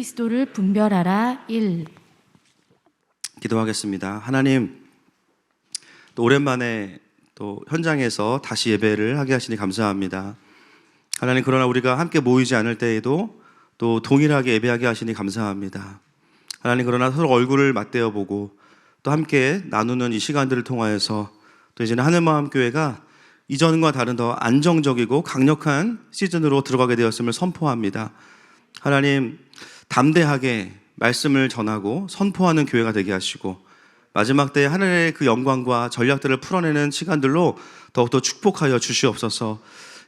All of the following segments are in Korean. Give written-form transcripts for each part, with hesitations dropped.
그리스도를 분별하라. 1. 기도하겠습니다. 하나님, 또 오랜만에 또 현장에서 다시 예배를 하게 하시니 감사합니다. 하나님, 그러나 우리가 함께 모이지 않을 때에도 또 동일하게 예배하게 하시니 감사합니다. 하나님, 그러나 서로 얼굴을 맞대어 보고 또 함께 나누는 이 시간들을 통하여서 또 이제는 하늘마음교회가 이전과 다른 더 안정적이고 강력한 시즌으로 들어가게 되었음을 선포합니다. 하나님, 담대하게 말씀을 전하고 선포하는 교회가 되게 하시고 마지막 때에 하늘의 그 영광과 전략들을 풀어내는 시간들로 더욱더 축복하여 주시옵소서.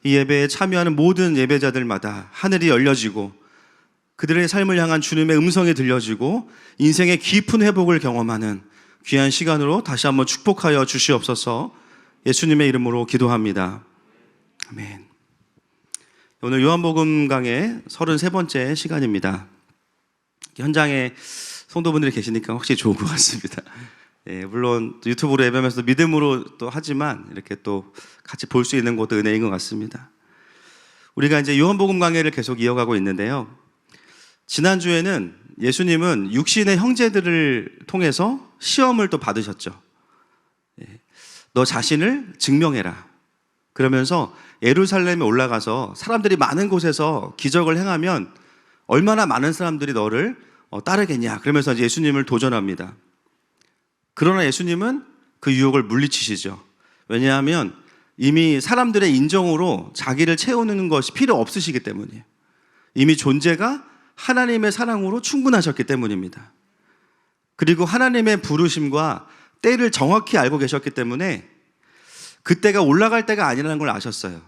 이 예배에 참여하는 모든 예배자들마다 하늘이 열려지고 그들의 삶을 향한 주님의 음성이 들려지고 인생의 깊은 회복을 경험하는 귀한 시간으로 다시 한번 축복하여 주시옵소서. 예수님의 이름으로 기도합니다. 아멘. 오늘 요한복음 강의 33번째 시간입니다. 현장에 성도분들이 계시니까 확실히 좋은 것 같습니다. 예, 물론 유튜브로 예배하면서 믿음으로 또 하지만 이렇게 또 같이 볼 수 있는 것도 은혜인 것 같습니다. 우리가 이제 요한복음 강해를 계속 이어가고 있는데요. 지난주에는 예수님은 육신의 형제들을 통해서 시험을 또 받으셨죠. 예, 너 자신을 증명해라. 그러면서 예루살렘에 올라가서 사람들이 많은 곳에서 기적을 행하면 얼마나 많은 사람들이 너를 따르겠냐. 그러면서 이제 예수님을 도전합니다. 그러나 예수님은 그 유혹을 물리치시죠. 왜냐하면 이미 사람들의 인정으로 자기를 채우는 것이 필요 없으시기 때문이에요. 이미 존재가 하나님의 사랑으로 충분하셨기 때문입니다. 그리고 하나님의 부르심과 때를 정확히 알고 계셨기 때문에 그때가 올라갈 때가 아니라는 걸 아셨어요.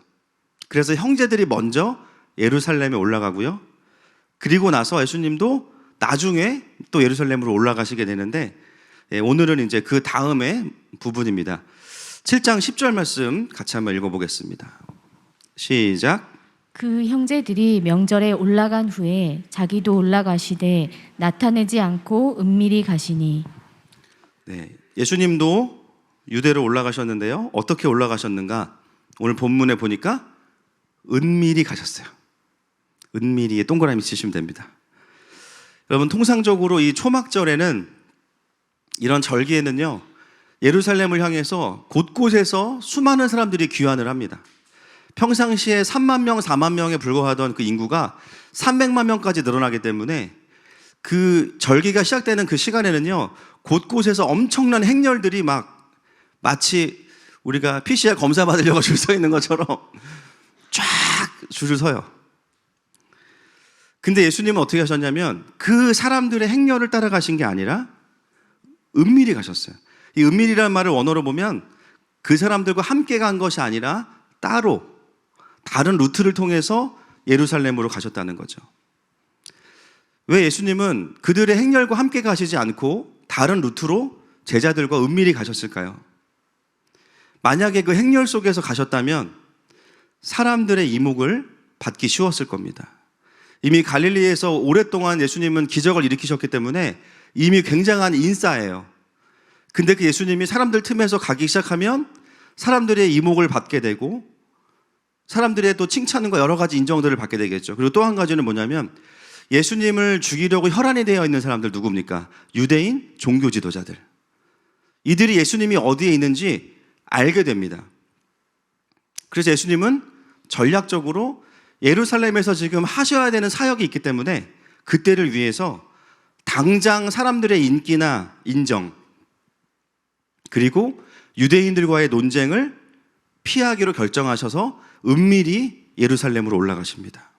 그래서 형제들이 먼저 예루살렘에 올라가고요. 그리고 나서 예수님도 나중에 또 예루살렘으로 올라가시게 되는데, 오늘은 이제 그 다음의 부분입니다. 7장 10절 말씀 같이 한번 읽어보겠습니다. 시작. 그 형제들이 명절에 올라간 후에 자기도 올라가시되 나타내지 않고 은밀히 가시니. 네, 예수님도 유대로 올라가셨는데요. 어떻게 올라가셨는가? 오늘 본문에 보니까 은밀히 가셨어요. 은밀히에 동그라미 치시면 됩니다. 여러분, 통상적으로 이 초막절에는, 이런 절기에는요, 예루살렘을 향해서 곳곳에서 수많은 사람들이 귀환을 합니다. 평상시에 3만 명, 4만 명에 불과하던 그 인구가 300만 명까지 늘어나기 때문에 그 절기가 시작되는 그 시간에는요, 곳곳에서 엄청난 행렬들이 마치 우리가 PCR 검사 받으려고 줄 서 있는 것처럼 쫙 줄을 서요. 근데 예수님은 어떻게 하셨냐면 그 사람들의 행렬을 따라가신 게 아니라 은밀히 가셨어요. 이 은밀이라는 말을 원어로 보면 그 사람들과 함께 간 것이 아니라 따로 다른 루트를 통해서 예루살렘으로 가셨다는 거죠. 왜 예수님은 그들의 행렬과 함께 가시지 않고 다른 루트로 제자들과 은밀히 가셨을까요? 만약에 그 행렬 속에서 가셨다면 사람들의 이목을 받기 쉬웠을 겁니다. 이미 갈릴리에서 오랫동안 예수님은 기적을 일으키셨기 때문에 이미 굉장한 인싸예요. 근데 그 예수님이 사람들 틈에서 가기 시작하면 사람들의 이목을 받게 되고 사람들의 또 칭찬과 여러 가지 인정들을 받게 되겠죠. 그리고 또 한 가지는 뭐냐면 예수님을 죽이려고 혈안이 되어 있는 사람들 누굽니까? 유대인 종교 지도자들. 이들이 예수님이 어디에 있는지 알게 됩니다. 그래서 예수님은 전략적으로 예루살렘에서 지금 하셔야 되는 사역이 있기 때문에 그때를 위해서 당장 사람들의 인기나 인정, 그리고 유대인들과의 논쟁을 피하기로 결정하셔서 은밀히 예루살렘으로 올라가십니다.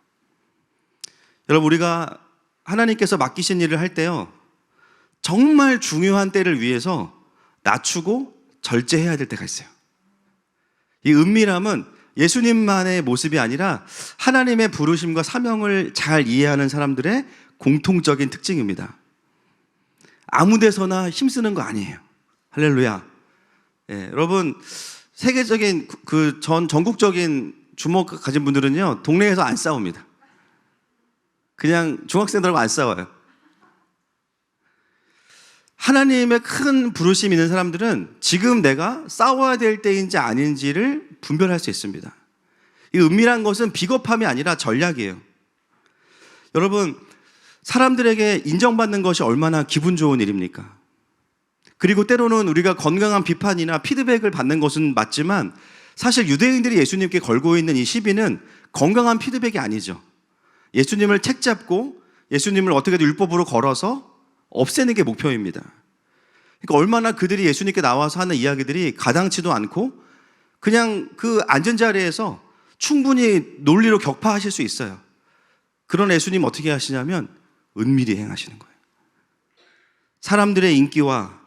여러분, 우리가 하나님께서 맡기신 일을 할 때요, 정말 중요한 때를 위해서 낮추고 절제해야 될 때가 있어요. 이 은밀함은 예수님만의 모습이 아니라 하나님의 부르심과 사명을 잘 이해하는 사람들의 공통적인 특징입니다. 아무 데서나 힘쓰는 거 아니에요. 할렐루야. 예, 여러분, 세계적인 전국적인 주목 가진 분들은요, 동네에서 안 싸웁니다. 그냥 중학생들하고 안 싸워요. 하나님의 큰 부르심 있는 사람들은 지금 내가 싸워야 될 때인지 아닌지를 분별할 수 있습니다. 이 은밀한 것은 비겁함이 아니라 전략이에요. 여러분, 사람들에게 인정받는 것이 얼마나 기분 좋은 일입니까? 그리고 때로는 우리가 건강한 비판이나 피드백을 받는 것은 맞지만 사실 유대인들이 예수님께 걸고 있는 이 시비는 건강한 피드백이 아니죠. 예수님을 책잡고 예수님을 어떻게든 율법으로 걸어서 없애는 게 목표입니다. 그러니까 얼마나 그들이 예수님께 나와서 하는 이야기들이 가당치도 않고 그냥 그 앉은 자리에서 충분히 논리로 격파하실 수 있어요. 그런 예수님 어떻게 하시냐면 은밀히 행하시는 거예요. 사람들의 인기와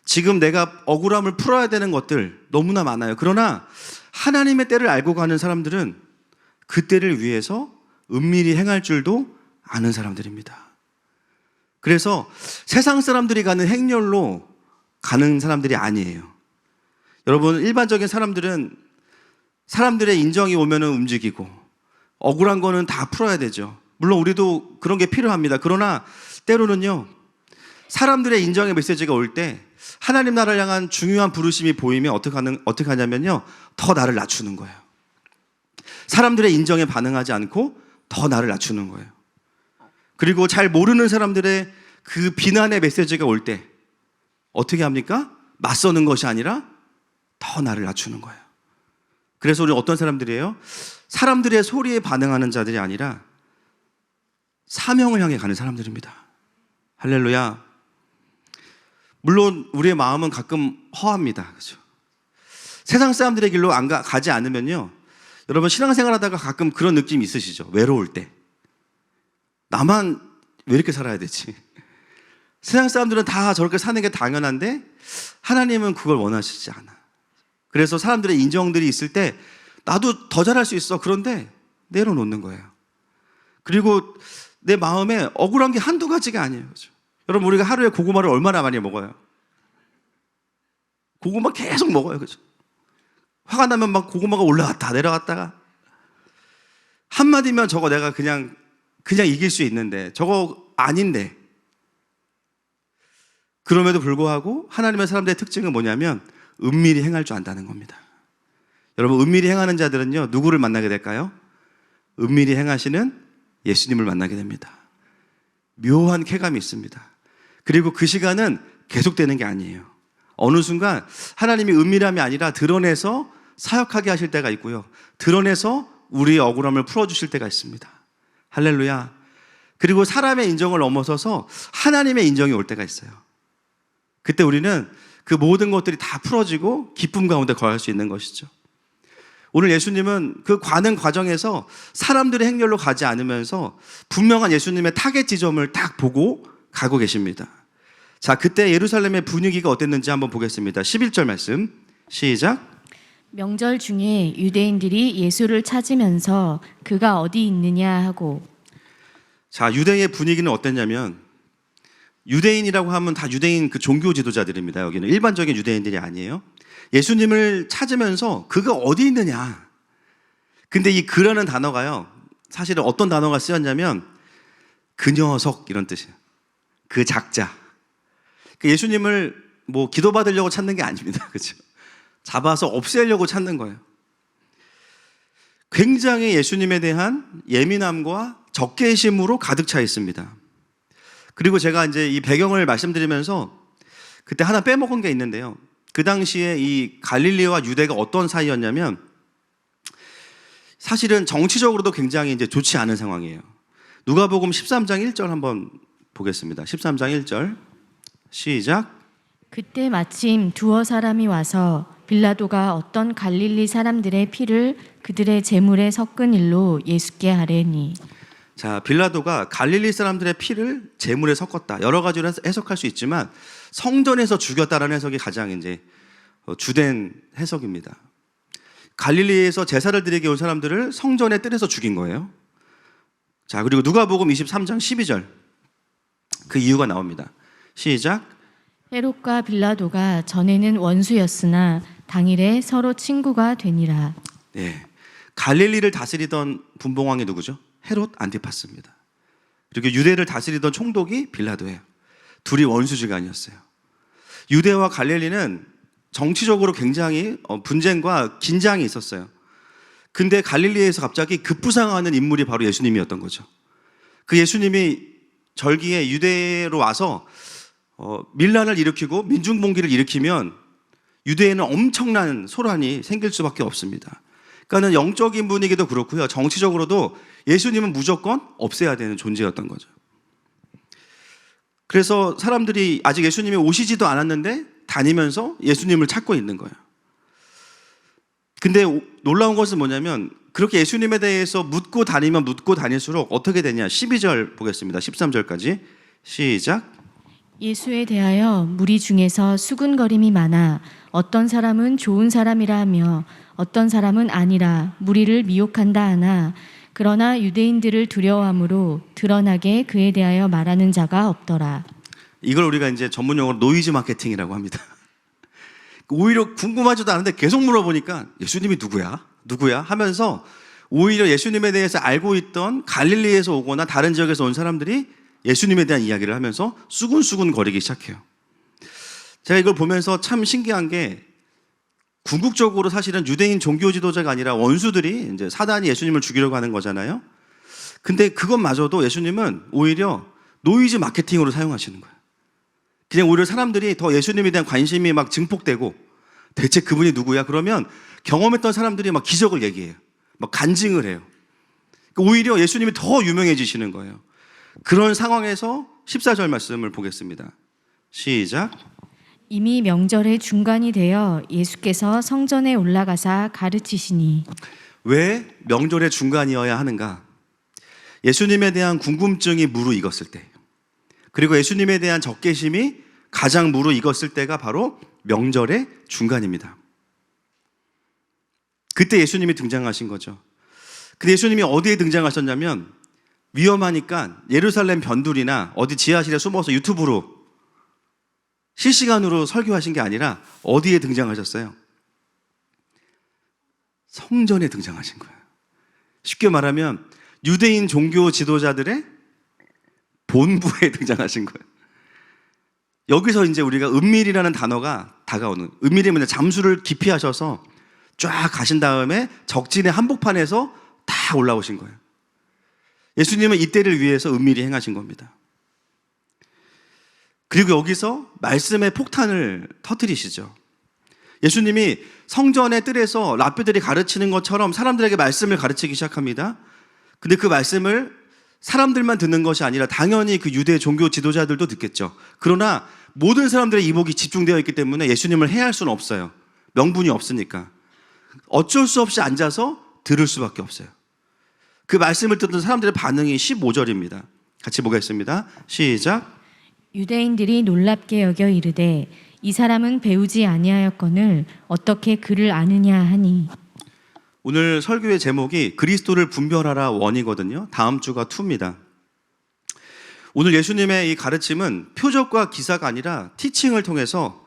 지금 내가 억울함을 풀어야 되는 것들 너무나 많아요. 그러나 하나님의 때를 알고 가는 사람들은 그 때를 위해서 은밀히 행할 줄도 아는 사람들입니다. 그래서 세상 사람들이 가는 행렬로 가는 사람들이 아니에요. 여러분, 일반적인 사람들은 사람들의 인정이 오면은 움직이고 억울한 거는 다 풀어야 되죠. 물론 우리도 그런 게 필요합니다. 그러나 때로는요, 사람들의 인정의 메시지가 올 때 하나님 나라를 향한 중요한 부르심이 보이면 어떻게 하냐면요, 더 나를 낮추는 거예요. 사람들의 인정에 반응하지 않고 더 나를 낮추는 거예요. 그리고 잘 모르는 사람들의 그 비난의 메시지가 올 때 어떻게 합니까? 맞서는 것이 아니라 더 나를 낮추는 거예요. 그래서 우리 어떤 사람들이에요? 사람들의 소리에 반응하는 자들이 아니라 사명을 향해 가는 사람들입니다. 할렐루야. 물론 우리의 마음은 가끔 허합니다. 그렇죠? 세상 사람들의 길로 가지 않으면요, 여러분 신앙생활 하다가 가끔 그런 느낌 있으시죠? 외로울 때. 나만 왜 이렇게 살아야 되지? 세상 사람들은 다 저렇게 사는 게 당연한데 하나님은 그걸 원하시지 않아. 그래서 사람들의 인정들이 있을 때 나도 더 잘할 수 있어. 그런데 내려놓는 거예요. 그리고 내 마음에 억울한 게 한두 가지가 아니에요. 그렇죠? 여러분, 우리가 하루에 고구마를 얼마나 많이 먹어요? 고구마 계속 먹어요. 그죠? 화가 나면 막 고구마가 올라갔다 내려갔다가 한마디면 저거 내가 그냥 이길 수 있는데 저거 아닌데, 그럼에도 불구하고 하나님의 사람들의 특징은 뭐냐면 은밀히 행할 줄 안다는 겁니다. 여러분, 은밀히 행하는 자들은요, 누구를 만나게 될까요? 은밀히 행하시는 예수님을 만나게 됩니다. 묘한 쾌감이 있습니다. 그리고 그 시간은 계속되는 게 아니에요. 어느 순간 하나님이 은밀함이 아니라 드러내서 사역하게 하실 때가 있고요, 드러내서 우리의 억울함을 풀어주실 때가 있습니다. 할렐루야. 그리고 사람의 인정을 넘어서서 하나님의 인정이 올 때가 있어요. 그때 우리는 그 모든 것들이 다 풀어지고 기쁨 가운데 거할 수 있는 것이죠. 오늘 예수님은 그 가는 과정에서 사람들의 행렬로 가지 않으면서 분명한 예수님의 타겟 지점을 딱 보고 가고 계십니다. 자, 그때 예루살렘의 분위기가 어땠는지 한번 보겠습니다. 11절 말씀 시작. 명절 중에 유대인들이 예수를 찾으면서 그가 어디 있느냐 하고. 자, 유대의 분위기는 어땠냐면, 유대인이라고 하면 다 유대인 그 종교 지도자들입니다. 여기는 일반적인 유대인들이 아니에요. 예수님을 찾으면서 그가 어디 있느냐. 근데 이 그라는 단어가요, 사실은 어떤 단어가 쓰였냐면 그 녀석 이런 뜻이에요. 그 작자. 그 예수님을 뭐 기도받으려고 찾는 게 아닙니다. 그렇죠? 잡아서 없애려고 찾는 거예요. 굉장히 예수님에 대한 예민함과 적개심으로 가득 차 있습니다. 그리고 제가 이제 이 배경을 말씀드리면서 그때 하나 빼먹은 게 있는데요. 그 당시에 이 갈릴리와 유대가 어떤 사이였냐면 사실은 정치적으로도 굉장히 이제 좋지 않은 상황이에요. 누가복음 13장 1절 한번 보겠습니다. 13장 1절 시작. 그때 마침 두어 사람이 와서 빌라도가 어떤 갈릴리 사람들의 피를 그들의 제물에 섞은 일로 예수께 하래니. 자, 빌라도가 갈릴리 사람들의 피를 제물에 섞었다. 여러 가지로 해석할 수 있지만 성전에서 죽였다라는 해석이 가장 이제 주된 해석입니다. 갈릴리에서 제사를 드리게 온 사람들을 성전에 뜰에서 죽인 거예요. 자, 그리고 누가복음 23장 12절 그 이유가 나옵니다. 시작. 헤롯과 빌라도가 전에는 원수였으나 당일에 서로 친구가 되니라. 네, 갈릴리를 다스리던 분봉왕이 누구죠? 헤롯 안티파스입니다. 그리고 유대를 다스리던 총독이 빌라도예요. 둘이 원수지간이었어요. 유대와 갈릴리는 정치적으로 굉장히 분쟁과 긴장이 있었어요. 근데 갈릴리에서 갑자기 급부상하는 인물이 바로 예수님이었던 거죠. 그 예수님이 절기에 유대로 와서 밀란을 일으키고 민중봉기를 일으키면 유대에는 엄청난 소란이 생길 수밖에 없습니다. 그러니까는 영적인 분위기도 그렇고요. 정치적으로도 예수님은 무조건 없애야 되는 존재였던 거죠. 그래서 사람들이 아직 예수님이 오시지도 않았는데 다니면서 예수님을 찾고 있는 거예요. 근데 놀라운 것은 뭐냐면 그렇게 예수님에 대해서 묻고 다니면 묻고 다닐수록 어떻게 되냐. 12절 보겠습니다. 13절까지 시작. 예수에 대하여 무리 중에서 수군거림이 많아 어떤 사람은 좋은 사람이라 하며 어떤 사람은 아니라 무리를 미혹한다 하나 그러나 유대인들을 두려워함으로 드러나게 그에 대하여 말하는 자가 없더라. 이걸 우리가 이제 전문 용어로 노이즈 마케팅이라고 합니다. 오히려 궁금하지도 않은데 계속 물어보니까 예수님이 누구야 하면서 오히려 예수님에 대해서 알고 있던 갈릴리에서 오거나 다른 지역에서 온 사람들이 예수님에 대한 이야기를 하면서 수군수군 거리기 시작해요. 제가 이걸 보면서 참 신기한 게 궁극적으로 사실은 유대인 종교 지도자가 아니라 원수들이 이제 사단이 예수님을 죽이려고 하는 거잖아요. 근데 그것마저도 예수님은 오히려 노이즈 마케팅으로 사용하시는 거예요. 그냥 오히려 사람들이 더 예수님에 대한 관심이 막 증폭되고 대체 그분이 누구야? 그러면 경험했던 사람들이 막 기적을 얘기해요. 막 간증을 해요. 오히려 예수님이 더 유명해지시는 거예요. 그런 상황에서 14절 말씀을 보겠습니다. 시작. 이미 명절의 중간이 되어 예수께서 성전에 올라가사 가르치시니. 왜 명절의 중간이어야 하는가? 예수님에 대한 궁금증이 무르익었을 때, 그리고 예수님에 대한 적개심이 가장 무르익었을 때가 바로 명절의 중간입니다. 그때 예수님이 등장하신 거죠. 근데 예수님이 어디에 등장하셨냐면 위험하니까 예루살렘 변두리나 어디 지하실에 숨어서 유튜브로 실시간으로 설교하신 게 아니라 어디에 등장하셨어요? 성전에 등장하신 거예요. 쉽게 말하면 유대인 종교 지도자들의 본부에 등장하신 거예요. 여기서 이제 우리가 은밀이라는 단어가 다가오는, 은밀이면 잠수를 깊이 하셔서 쫙 가신 다음에 적진의 한복판에서 다 올라오신 거예요. 예수님은 이때를 위해서 은밀히 행하신 겁니다. 그리고 여기서 말씀의 폭탄을 터뜨리시죠. 예수님이 성전의 뜰에서 랍비들이 가르치는 것처럼 사람들에게 말씀을 가르치기 시작합니다. 근데 그 말씀을 사람들만 듣는 것이 아니라 당연히 그 유대 종교 지도자들도 듣겠죠. 그러나 모든 사람들의 이목이 집중되어 있기 때문에 예수님을 해할 수는 없어요. 명분이 없으니까. 어쩔 수 없이 앉아서 들을 수밖에 없어요. 그 말씀을 듣는 사람들의 반응이 15절입니다. 같이 보겠습니다. 시작. 유대인들이 놀랍게 여겨 이르되 이 사람은 배우지 아니하였거늘 어떻게 그를 아느냐 하니. 오늘 설교의 제목이 그리스도를 분별하라 원이거든요. 다음 주가 2입니다. 오늘 예수님의 이 가르침은 표적과 기사가 아니라 티칭을 통해서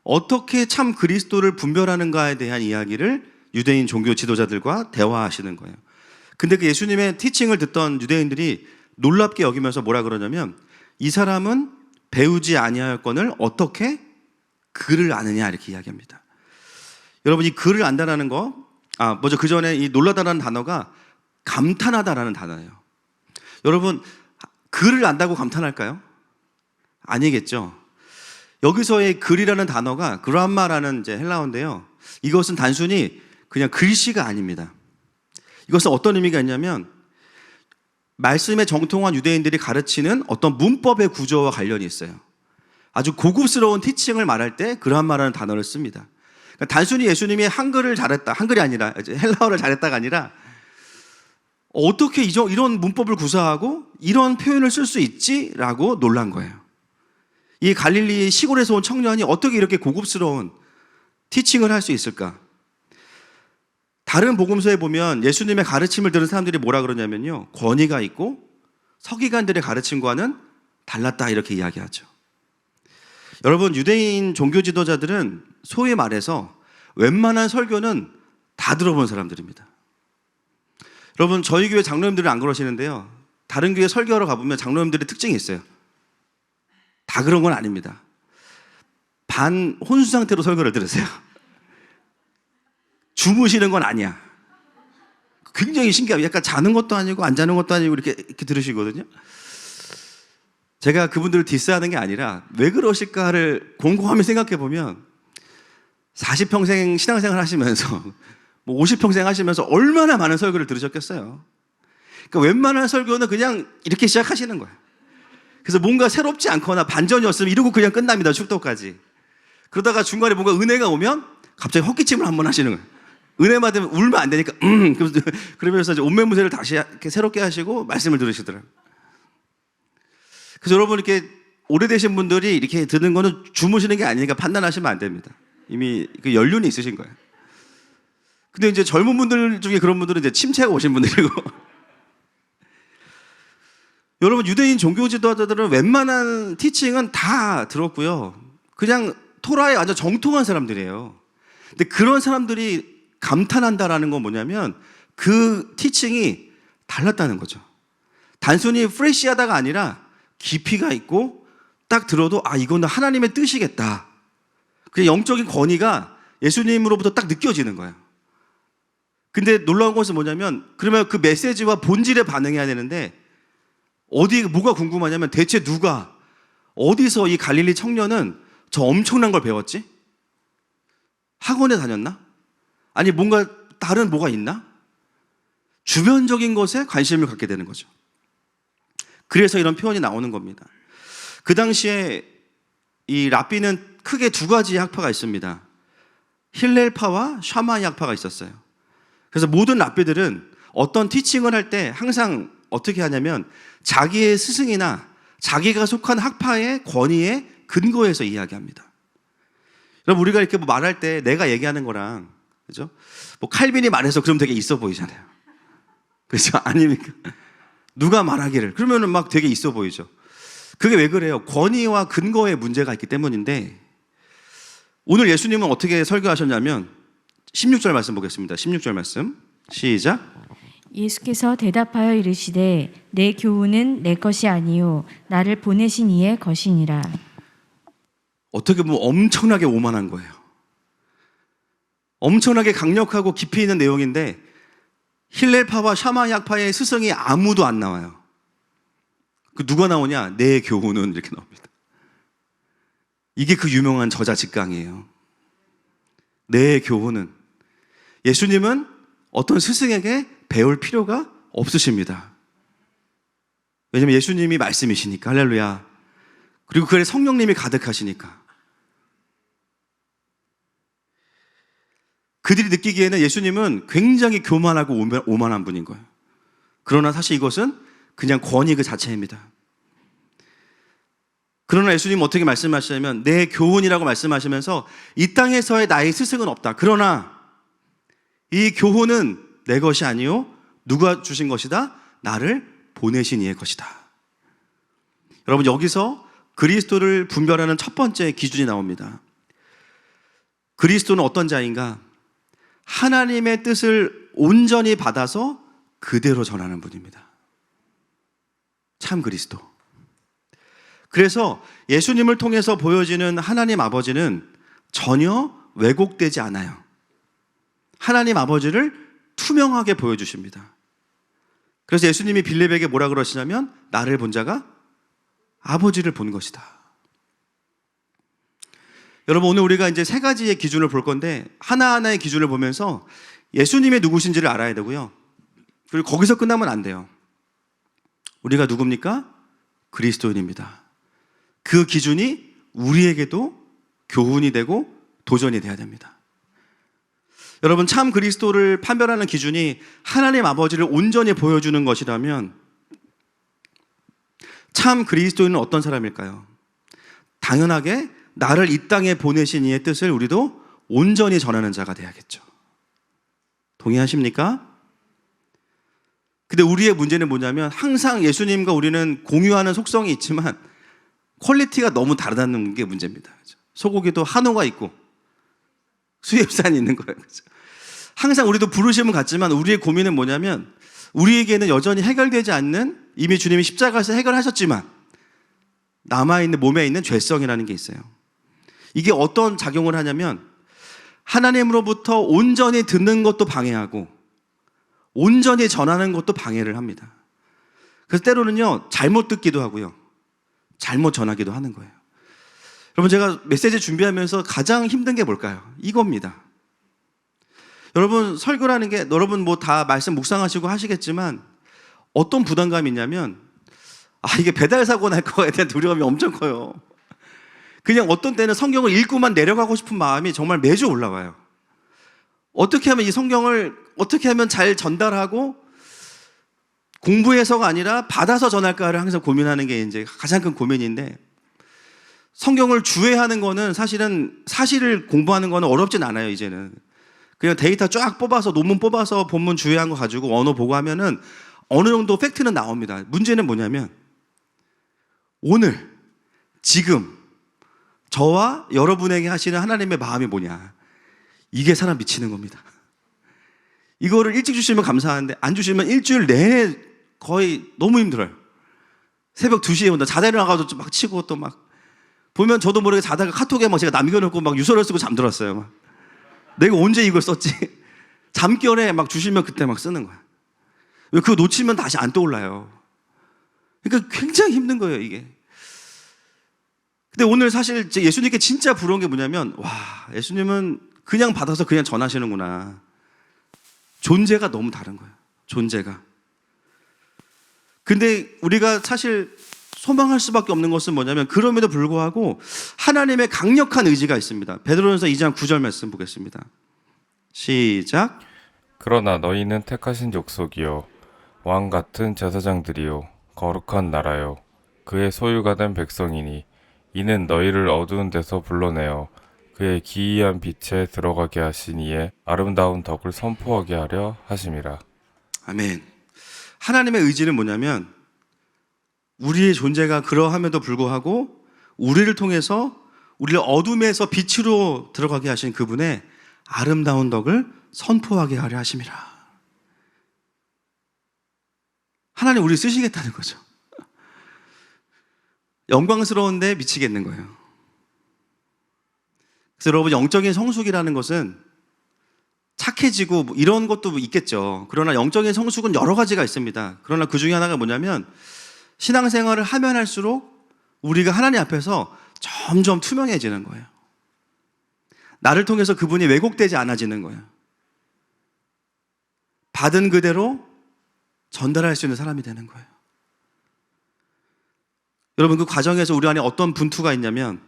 어떻게 참 그리스도를 분별하는가에 대한 이야기를 유대인 종교 지도자들과 대화하시는 거예요. 근데 그 예수님의 티칭을 듣던 유대인들이 놀랍게 여기면서 뭐라 그러냐면 이 사람은 배우지 아니하였거늘 어떻게 그를 아느냐 이렇게 이야기합니다. 여러분 이 그를 안다라는 거, 먼저 그 전에 이 놀라다라는 단어가 감탄하다라는 단어예요. 여러분 그를 안다고 감탄할까요? 아니겠죠. 여기서의 글이라는 단어가 그람마라는 이제 헬라어인데요. 이것은 단순히 그냥 글씨가 아닙니다. 이것은 어떤 의미가 있냐면 말씀에 정통한 유대인들이 가르치는 어떤 문법의 구조와 관련이 있어요. 아주 고급스러운 티칭을 말할 때 그람마라는 단어를 씁니다. 그러니까 단순히 예수님이 한글을 잘했다, 한글이 아니라 헬라어를 잘했다가 아니라 어떻게 이런 문법을 구사하고 이런 표현을 쓸 수 있지라고 놀란 거예요. 이 갈릴리 시골에서 온 청년이 어떻게 이렇게 고급스러운 티칭을 할 수 있을까? 다른 복음서에 보면 예수님의 가르침을 들은 사람들이 뭐라 그러냐면요, 권위가 있고 서기관들의 가르침과는 달랐다 이렇게 이야기하죠. 여러분 유대인 종교 지도자들은 소위 말해서 웬만한 설교는 다 들어본 사람들입니다. 여러분 저희 교회 장로님들은 안 그러시는데요, 다른 교회 설교하러 가보면 장로님들의 특징이 있어요. 다 그런 건 아닙니다. 반 혼수 상태로 설교를 들으세요. 주무시는 건 아니야. 굉장히 신기해요. 약간 자는 것도 아니고 안 자는 것도 아니고 이렇게 들으시거든요. 제가 그분들을 디스하는 게 아니라 왜 그러실까를 곰곰이 생각해 보면 40평생 신앙생활 하시면서 뭐 50평생 하시면서 얼마나 많은 설교를 들으셨겠어요. 그러니까 웬만한 설교는 그냥 이렇게 시작하시는 거예요. 그래서 뭔가 새롭지 않거나 반전이었으면 이러고 그냥 끝납니다. 축도까지. 그러다가 중간에 뭔가 은혜가 오면 갑자기 헛기침을 한번 하시는 거예요. 은혜 받으면 울면 안 되니까 그러면서 이제 온면무새를 다시 이렇게 새롭게 하시고 말씀을 들으시더라고요. 그래서 여러분 이렇게 오래되신 분들이 이렇게 듣는 거는 주무시는 게 아니니까 판단하시면 안 됩니다. 이미 그 연륜이 있으신 거예요. 근데 이제 젊은 분들 중에 그런 분들은 이제 침체가 오신 분들이고 여러분 유대인 종교 지도자들은 웬만한 티칭은 다 들었고요. 그냥 토라에 완전 정통한 사람들이에요. 근데 그런 사람들이 감탄한다라는 건 뭐냐면 그 티칭이 달랐다는 거죠. 단순히 프레시하다가 아니라 깊이가 있고 딱 들어도 아 이거는 하나님의 뜻이겠다. 그 영적인 권위가 예수님으로부터 딱 느껴지는 거예요. 근데 놀라운 것은 뭐냐면 그러면 그 메시지와 본질에 반응해야 되는데 뭐가 궁금하냐면 대체 누가 어디서 이 갈릴리 청년은 저 엄청난 걸 배웠지? 학원에 다녔나? 아니 뭔가 다른 뭐가 있나? 주변적인 것에 관심을 갖게 되는 거죠. 그래서 이런 표현이 나오는 겁니다. 그 당시에 이 랍비는 크게 두 가지의 학파가 있습니다. 힐렐파와 샤마이 학파가 있었어요. 그래서 모든 랍비들은 어떤 티칭을 할 때 항상 어떻게 하냐면 자기의 스승이나 자기가 속한 학파의 권위에 근거해서 이야기합니다. 여러분 우리가 이렇게 뭐 말할 때 내가 얘기하는 거랑 그죠? 뭐 칼빈이 말해서 그럼 되게 있어 보이잖아요. 그렇죠? 아닙니까? 누가 말하기를 그러면은 막 되게 있어 보이죠. 그게 왜 그래요? 권위와 근거에 문제가 있기 때문인데 오늘 예수님은 어떻게 설교하셨냐면 16절 말씀 보겠습니다. 16절 말씀 시작. 예수께서 대답하여 이르시되 내 교훈은 내 것이 아니요 나를 보내신 이의 것이니라. 어떻게 보면 엄청나게 오만한 거예요. 엄청나게 강력하고 깊이 있는 내용인데 힐렐파와 샤마약파의 스승이 아무도 안 나와요. 그 누가 나오냐? 내 교훈은 이렇게 나옵니다. 이게 그 유명한 저자 직강이에요. 내 교훈은 예수님은 어떤 스승에게 배울 필요가 없으십니다. 왜냐하면 예수님이 말씀이시니까. 할렐루야. 그리고 그 안에 성령님이 가득하시니까. 그들이 느끼기에는 예수님은 굉장히 교만하고 오만한 분인 거예요. 그러나 사실 이것은 그냥 권위 그 자체입니다. 그러나 예수님은 어떻게 말씀하시냐면 내 교훈이라고 말씀하시면서 이 땅에서의 나의 스승은 없다. 그러나 이 교훈은 내 것이 아니요 누가 주신 것이다? 나를 보내신 이의 것이다. 여러분 여기서 그리스도를 분별하는 첫 번째 기준이 나옵니다. 그리스도는 어떤 자인가? 하나님의 뜻을 온전히 받아서 그대로 전하는 분입니다. 참 그리스도. 그래서 예수님을 통해서 보여지는 하나님 아버지는 전혀 왜곡되지 않아요. 하나님 아버지를 투명하게 보여주십니다. 그래서 예수님이 빌립에게 뭐라 그러시냐면 나를 본 자가 아버지를 본 것이다. 여러분 오늘 우리가 이제 세 가지의 기준을 볼 건데 하나하나의 기준을 보면서 예수님이 누구신지를 알아야 되고요. 그리고 거기서 끝나면 안 돼요. 우리가 누굽니까? 그리스도인입니다. 그 기준이 우리에게도 교훈이 되고 도전이 돼야 됩니다. 여러분 참 그리스도를 판별하는 기준이 하나님 아버지를 온전히 보여주는 것이라면 참 그리스도인은 어떤 사람일까요? 당연하게 나를 이 땅에 보내신 이의 뜻을 우리도 온전히 전하는 자가 돼야겠죠. 동의하십니까? 근데 우리의 문제는 뭐냐면 항상 예수님과 우리는 공유하는 속성이 있지만 퀄리티가 너무 다르다는 게 문제입니다. 소고기도 한우가 있고 수입산이 있는 거예요. 항상 우리도 부르심은 같지만 우리의 고민은 뭐냐면 우리에게는 여전히 해결되지 않는 이미 주님이 십자가에서 해결하셨지만 남아있는 몸에 있는 죄성이라는 게 있어요. 이게 어떤 작용을 하냐면 하나님으로부터 온전히 듣는 것도 방해하고 온전히 전하는 것도 방해를 합니다. 그래서 때로는요 잘못 듣기도 하고요 잘못 전하기도 하는 거예요. 여러분, 제가 메시지 준비하면서 가장 힘든 게 뭘까요? 이겁니다. 여러분, 설교라는 게 여러분 뭐 다 말씀 묵상하시고 하시겠지만 어떤 부담감이 있냐면 이게 배달 사고 날 거에 대한 두려움이 엄청 커요. 그냥 어떤 때는 성경을 읽고만 내려가고 싶은 마음이 정말 매주 올라와요. 어떻게 하면 이 성경을 어떻게 하면 잘 전달하고 공부해서가 아니라 받아서 전할까를 항상 고민하는 게 이제 가장 큰 고민인데, 성경을 주해하는 거는 사실을 공부하는 거는 어렵진 않아요. 이제는 그냥 데이터 쫙 뽑아서 논문 뽑아서 본문 주해한 거 가지고 언어 보고 하면은 어느 정도 팩트는 나옵니다. 문제는 뭐냐면 오늘 지금 저와 여러분에게 하시는 하나님의 마음이 뭐냐, 이게 사람 미치는 겁니다. 이거를 일찍 주시면 감사한데 안 주시면 일주일 내내 거의 너무 힘들어요. 새벽 2시에 온다. 자다 일어나가지고 막 치고 또 막 보면 저도 모르게 자다가 카톡에 막 제가 남겨놓고 막 유서를 쓰고 잠들었어요. 막 내가 언제 이걸 썼지? 잠결에 막 주시면 그때 막 쓰는 거야. 왜 그거 놓치면 다시 안 떠올라요. 그러니까 굉장히 힘든 거예요, 이게. 근데 오늘 사실 예수님께 진짜 부러운 게 뭐냐면, 와, 예수님은 그냥 받아서 그냥 전하시는구나. 존재가 너무 다른 거예요. 존재가. 근데 우리가 사실 소망할 수밖에 없는 것은 뭐냐면, 그럼에도 불구하고 하나님의 강력한 의지가 있습니다. 베드로전서 2장 9절 말씀 보겠습니다. 시작. 그러나 너희는 택하신 족속이요 왕 같은 제사장들이요 거룩한 나라요 그의 소유가 된 백성이니 이는 너희를 어두운 데서 불러내어 그의 기이한 빛에 들어가게 하신 이의 아름다운 덕을 선포하게 하려 하심이라. 아멘. 하나님의 의지는 뭐냐면, 우리의 존재가 그러함에도 불구하고 우리를 통해서 우리를 어둠에서 빛으로 들어가게 하신 그분의 아름다운 덕을 선포하게 하려 하심이라. 하나님 우리 쓰시겠다는 거죠. 영광스러운데 미치겠는 거예요. 그래서 여러분, 영적인 성숙이라는 것은 착해지고 뭐 이런 것도 있겠죠. 그러나 영적인 성숙은 여러 가지가 있습니다. 그러나 그 중에 하나가 뭐냐면, 신앙생활을 하면 할수록 우리가 하나님 앞에서 점점 투명해지는 거예요. 나를 통해서 그분이 왜곡되지 않아지는 거예요. 받은 그대로 전달할 수 있는 사람이 되는 거예요. 여러분, 그 과정에서 우리 안에 어떤 분투가 있냐면,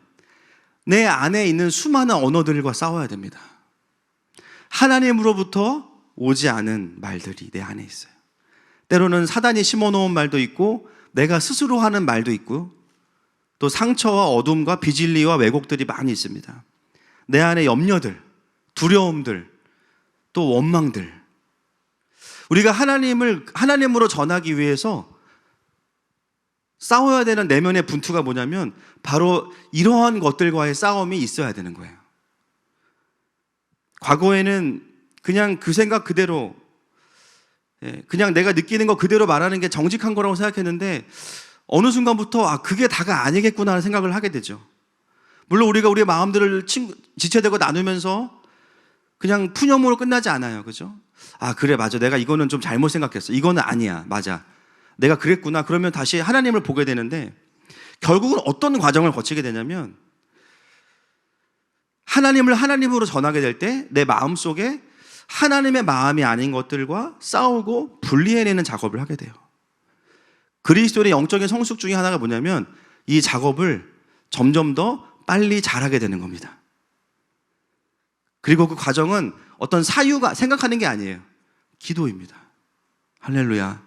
내 안에 있는 수많은 언어들과 싸워야 됩니다. 하나님으로부터 오지 않은 말들이 내 안에 있어요. 때로는 사단이 심어놓은 말도 있고 내가 스스로 하는 말도 있고, 또 상처와 어둠과 비진리와 왜곡들이 많이 있습니다. 내 안에 염려들, 두려움들, 또 원망들. 우리가 하나님으로 전하기 위해서 싸워야 되는 내면의 분투가 뭐냐면, 바로 이러한 것들과의 싸움이 있어야 되는 거예요. 과거에는 그냥 그 생각 그대로, 그냥 내가 느끼는 거 그대로 말하는 게 정직한 거라고 생각했는데, 어느 순간부터 그게 다가 아니겠구나 하는 생각을 하게 되죠. 물론 우리가 우리의 마음들을 지체되고 나누면서 그냥 푸념으로 끝나지 않아요. 그죠? 그래, 맞아. 내가 이거는 좀 잘못 생각했어. 이거는 아니야. 맞아. 내가 그랬구나. 그러면 다시 하나님을 보게 되는데, 결국은 어떤 과정을 거치게 되냐면, 하나님을 하나님으로 전하게 될 때 내 마음속에 하나님의 마음이 아닌 것들과 싸우고 분리해내는 작업을 하게 돼요. 그리스도의 영적인 성숙 중에 하나가 뭐냐면, 이 작업을 점점 더 빨리 잘하게 되는 겁니다. 그리고 그 과정은 어떤 사유가 생각하는 게 아니에요. 기도입니다. 할렐루야.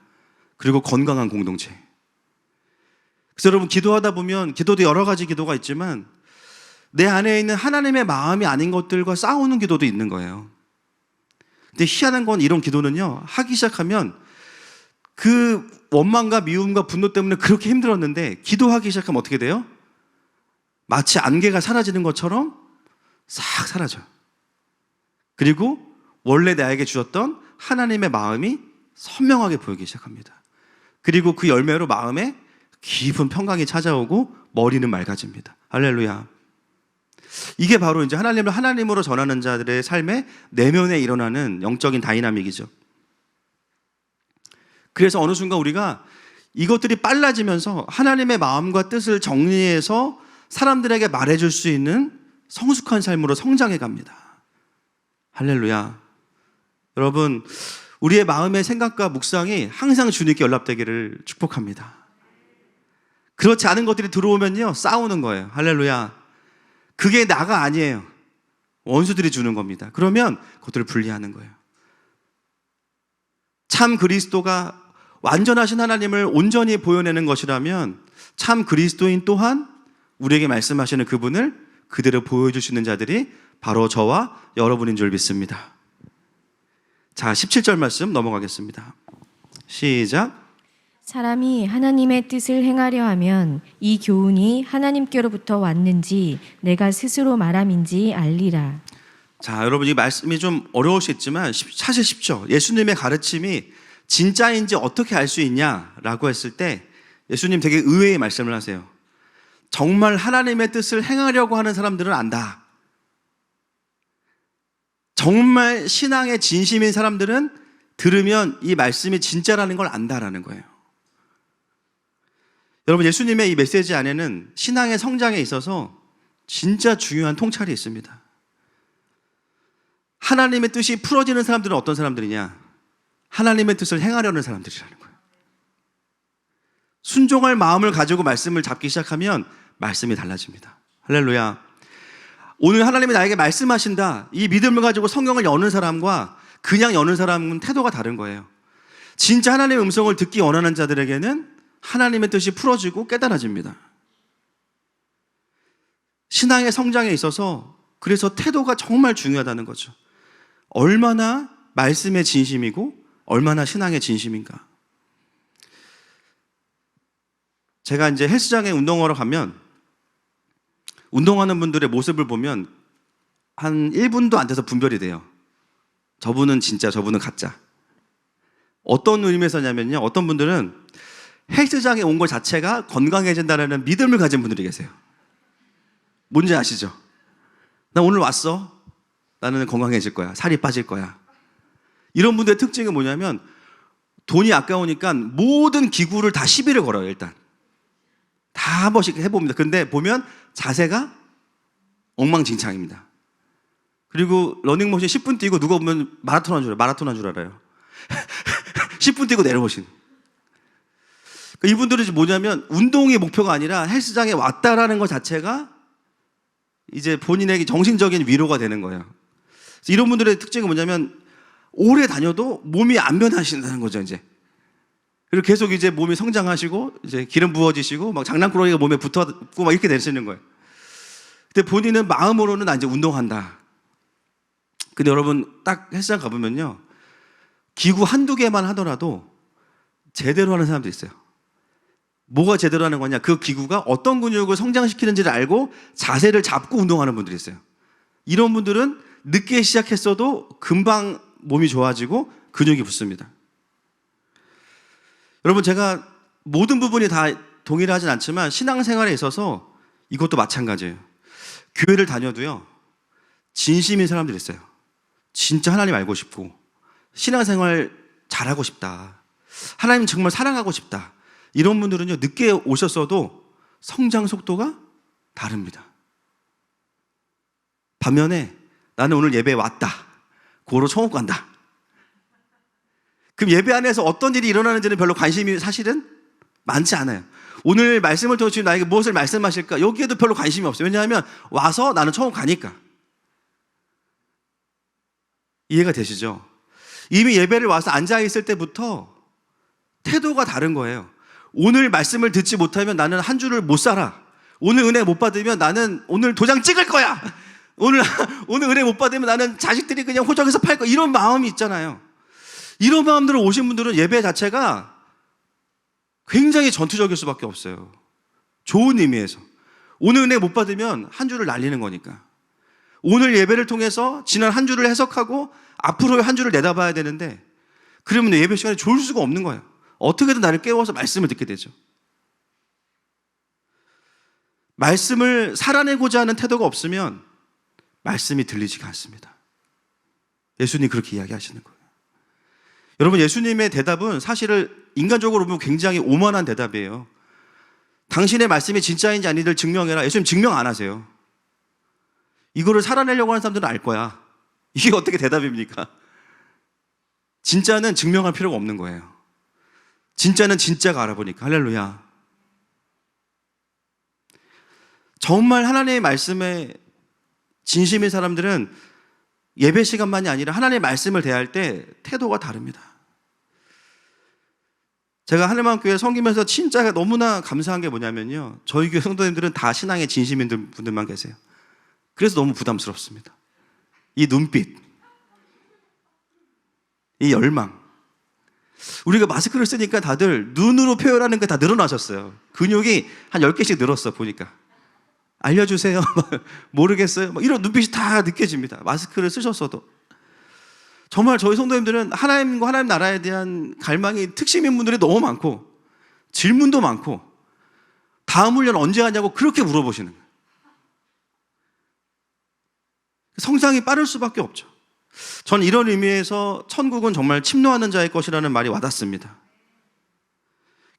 그리고 건강한 공동체. 그래서 여러분, 기도하다 보면, 기도도 여러 가지 기도가 있지만 내 안에 있는 하나님의 마음이 아닌 것들과 싸우는 기도도 있는 거예요. 근데 희한한 건, 이런 기도는요, 하기 시작하면 그 원망과 미움과 분노 때문에 그렇게 힘들었는데 기도하기 시작하면 어떻게 돼요? 마치 안개가 사라지는 것처럼 싹 사라져요. 그리고 원래 나에게 주셨던 하나님의 마음이 선명하게 보이기 시작합니다. 그리고 그 열매로 마음에 깊은 평강이 찾아오고 머리는 맑아집니다. 할렐루야. 이게 바로 이제 하나님을 하나님으로 전하는 자들의 삶의 내면에 일어나는 영적인 다이나믹이죠. 그래서 어느 순간 우리가 이것들이 빨라지면서 하나님의 마음과 뜻을 정리해서 사람들에게 말해줄 수 있는 성숙한 삶으로 성장해 갑니다. 할렐루야. 여러분, 우리의 마음의 생각과 묵상이 항상 주님께 연락되기를 축복합니다. 그렇지 않은 것들이 들어오면요, 싸우는 거예요. 할렐루야. 그게 나가 아니에요. 원수들이 주는 겁니다. 그러면 그것들을 분리하는 거예요. 참 그리스도가 완전하신 하나님을 온전히 보여내는 것이라면 참 그리스도인 또한 우리에게 말씀하시는 그분을 그대로 보여주시는 자들이 바로 저와 여러분인 줄 믿습니다. 자, 17절 말씀 넘어가겠습니다. 시작. 사람이 하나님의 뜻을 행하려 하면 이 교훈이 하나님께로부터 왔는지 내가 스스로 말함인지 알리라. 자, 여러분 이 말씀이 좀 어려우시겠지만 사실 쉽죠. 예수님의 가르침이 진짜인지 어떻게 알 수 있냐라고 했을 때 예수님 되게 의외의 말씀을 하세요. 정말 하나님의 뜻을 행하려고 하는 사람들은 안다. 정말 신앙의 진심인 사람들은 들으면 이 말씀이 진짜라는 걸 안다라는 거예요. 여러분, 예수님의 이 메시지 안에는 신앙의 성장에 있어서 진짜 중요한 통찰이 있습니다. 하나님의 뜻이 풀어지는 사람들은 어떤 사람들이냐? 하나님의 뜻을 행하려는 사람들이라는 거예요. 순종할 마음을 가지고 말씀을 잡기 시작하면 말씀이 달라집니다. 할렐루야. 오늘 하나님이 나에게 말씀하신다, 이 믿음을 가지고 성경을 여는 사람과 그냥 여는 사람은 태도가 다른 거예요. 진짜 하나님의 음성을 듣기 원하는 자들에게는 하나님의 뜻이 풀어지고 깨달아집니다. 신앙의 성장에 있어서 그래서 태도가 정말 중요하다는 거죠. 얼마나 말씀의 진심이고 얼마나 신앙의 진심인가. 제가 이제 헬스장에 운동하러 가면 운동하는 분들의 모습을 보면 한 1분도 안 돼서 분별이 돼요. 저분은 진짜, 저분은 가짜. 어떤 의미에서냐면요, 어떤 분들은 헬스장에 온 것 자체가 건강해진다는 믿음을 가진 분들이 계세요. 뭔지 아시죠? 나 오늘 왔어. 나는 건강해질 거야. 살이 빠질 거야. 이런 분들의 특징은 뭐냐면 돈이 아까우니까 모든 기구를 다 시비를 걸어요. 일단 다 한 번씩 해봅니다. 근데 보면 자세가 엉망진창입니다. 그리고 러닝머신 10분 뛰고 누가 보면 마라톤 한 줄 알아요. 10분 뛰고 내려오신. 이분들은 뭐냐면 운동이 목표가 아니라 헬스장에 왔다라는 것 자체가 이제 본인에게 정신적인 위로가 되는 거예요. 이런 분들의 특징은 뭐냐면 오래 다녀도 몸이 안 변하신다는 거죠, 이제. 그리고 계속 이제 몸이 성장하시고 이제 기름 부어지시고 막 장난꾸러기가 몸에 붙었고 막 이렇게 되시는 거예요. 근데 본인은 마음으로는 나 이제 운동한다. 근데 여러분 딱 헬스장 가보면요, 기구 한두 개만 하더라도 제대로 하는 사람도 있어요. 뭐가 제대로 하는 거냐? 그 기구가 어떤 근육을 성장시키는지를 알고 자세를 잡고 운동하는 분들이 있어요. 이런 분들은 늦게 시작했어도 금방 몸이 좋아지고 근육이 붙습니다. 여러분, 제가 모든 부분이 다 동일하진 않지만 신앙생활에 있어서 이것도 마찬가지예요. 교회를 다녀도요, 진심인 사람들이 있어요. 진짜 하나님 알고 싶고 신앙생활 잘하고 싶다, 하나님 정말 사랑하고 싶다, 이런 분들은요, 늦게 오셨어도 성장 속도가 다릅니다. 반면에 나는 오늘 예배에 왔다, 고로 천국 간다. 그럼 예배 안에서 어떤 일이 일어나는지는 별로 관심이 사실은 많지 않아요. 오늘 말씀을 통해 주신 나에게 무엇을 말씀하실까? 여기에도 별로 관심이 없어요. 왜냐하면 와서 나는 천국 가니까. 이해가 되시죠? 이미 예배를 와서 앉아있을 때부터 태도가 다른 거예요. 오늘 말씀을 듣지 못하면 나는 한 주를 못 살아. 오늘 은혜 못 받으면 나는 오늘 도장 찍을 거야. 오늘 은혜 못 받으면 나는 자식들이 그냥 호적에서 팔 거야. 이런 마음이 있잖아요. 이런 마음으로 오신 분들은 예배 자체가 굉장히 전투적일 수밖에 없어요. 좋은 의미에서. 오늘 은혜 못 받으면 한 주를 날리는 거니까. 오늘 예배를 통해서 지난 한 주를 해석하고 앞으로의 한 주를 내다봐야 되는데, 그러면 예배 시간에 좋을 수가 없는 거예요. 어떻게든 나를 깨워서 말씀을 듣게 되죠. 말씀을 살아내고자 하는 태도가 없으면 말씀이 들리지가 않습니다. 예수님 그렇게 이야기하시는 거예요. 여러분, 예수님의 대답은 사실을 인간적으로 보면 굉장히 오만한 대답이에요. 당신의 말씀이 진짜인지 아닌지를 증명해라. 예수님 증명 안 하세요. 이거를 살아내려고 하는 사람들은 알 거야. 이게 어떻게 대답입니까? 진짜는 증명할 필요가 없는 거예요. 진짜는 진짜가 알아보니까. 할렐루야. 정말 하나님의 말씀에 진심인 사람들은 예배 시간만이 아니라 하나님의 말씀을 대할 때 태도가 다릅니다. 제가 하늘만교회 섬기면서 진짜 너무나 감사한 게 뭐냐면요, 저희 교회 성도님들은 다 신앙의 진심인 분들만 계세요. 그래서 너무 부담스럽습니다. 이 눈빛, 이 열망. 우리가 마스크를 쓰니까 다들 눈으로 표현하는 게 다 늘어나셨어요. 근육이 한 10개씩 늘었어 보니까. 알려주세요. 모르겠어요. 이런 눈빛이 다 느껴집니다. 마스크를 쓰셨어도. 정말 저희 성도님들은 하나님과 하나님 나라에 대한 갈망이 특심인 분들이 너무 많고, 질문도 많고, 다음 훈련 언제 하냐고 그렇게 물어보시는 거예요. 성장이 빠를 수밖에 없죠. 전 이런 의미에서 천국은 정말 침노하는 자의 것이라는 말이 와닿습니다.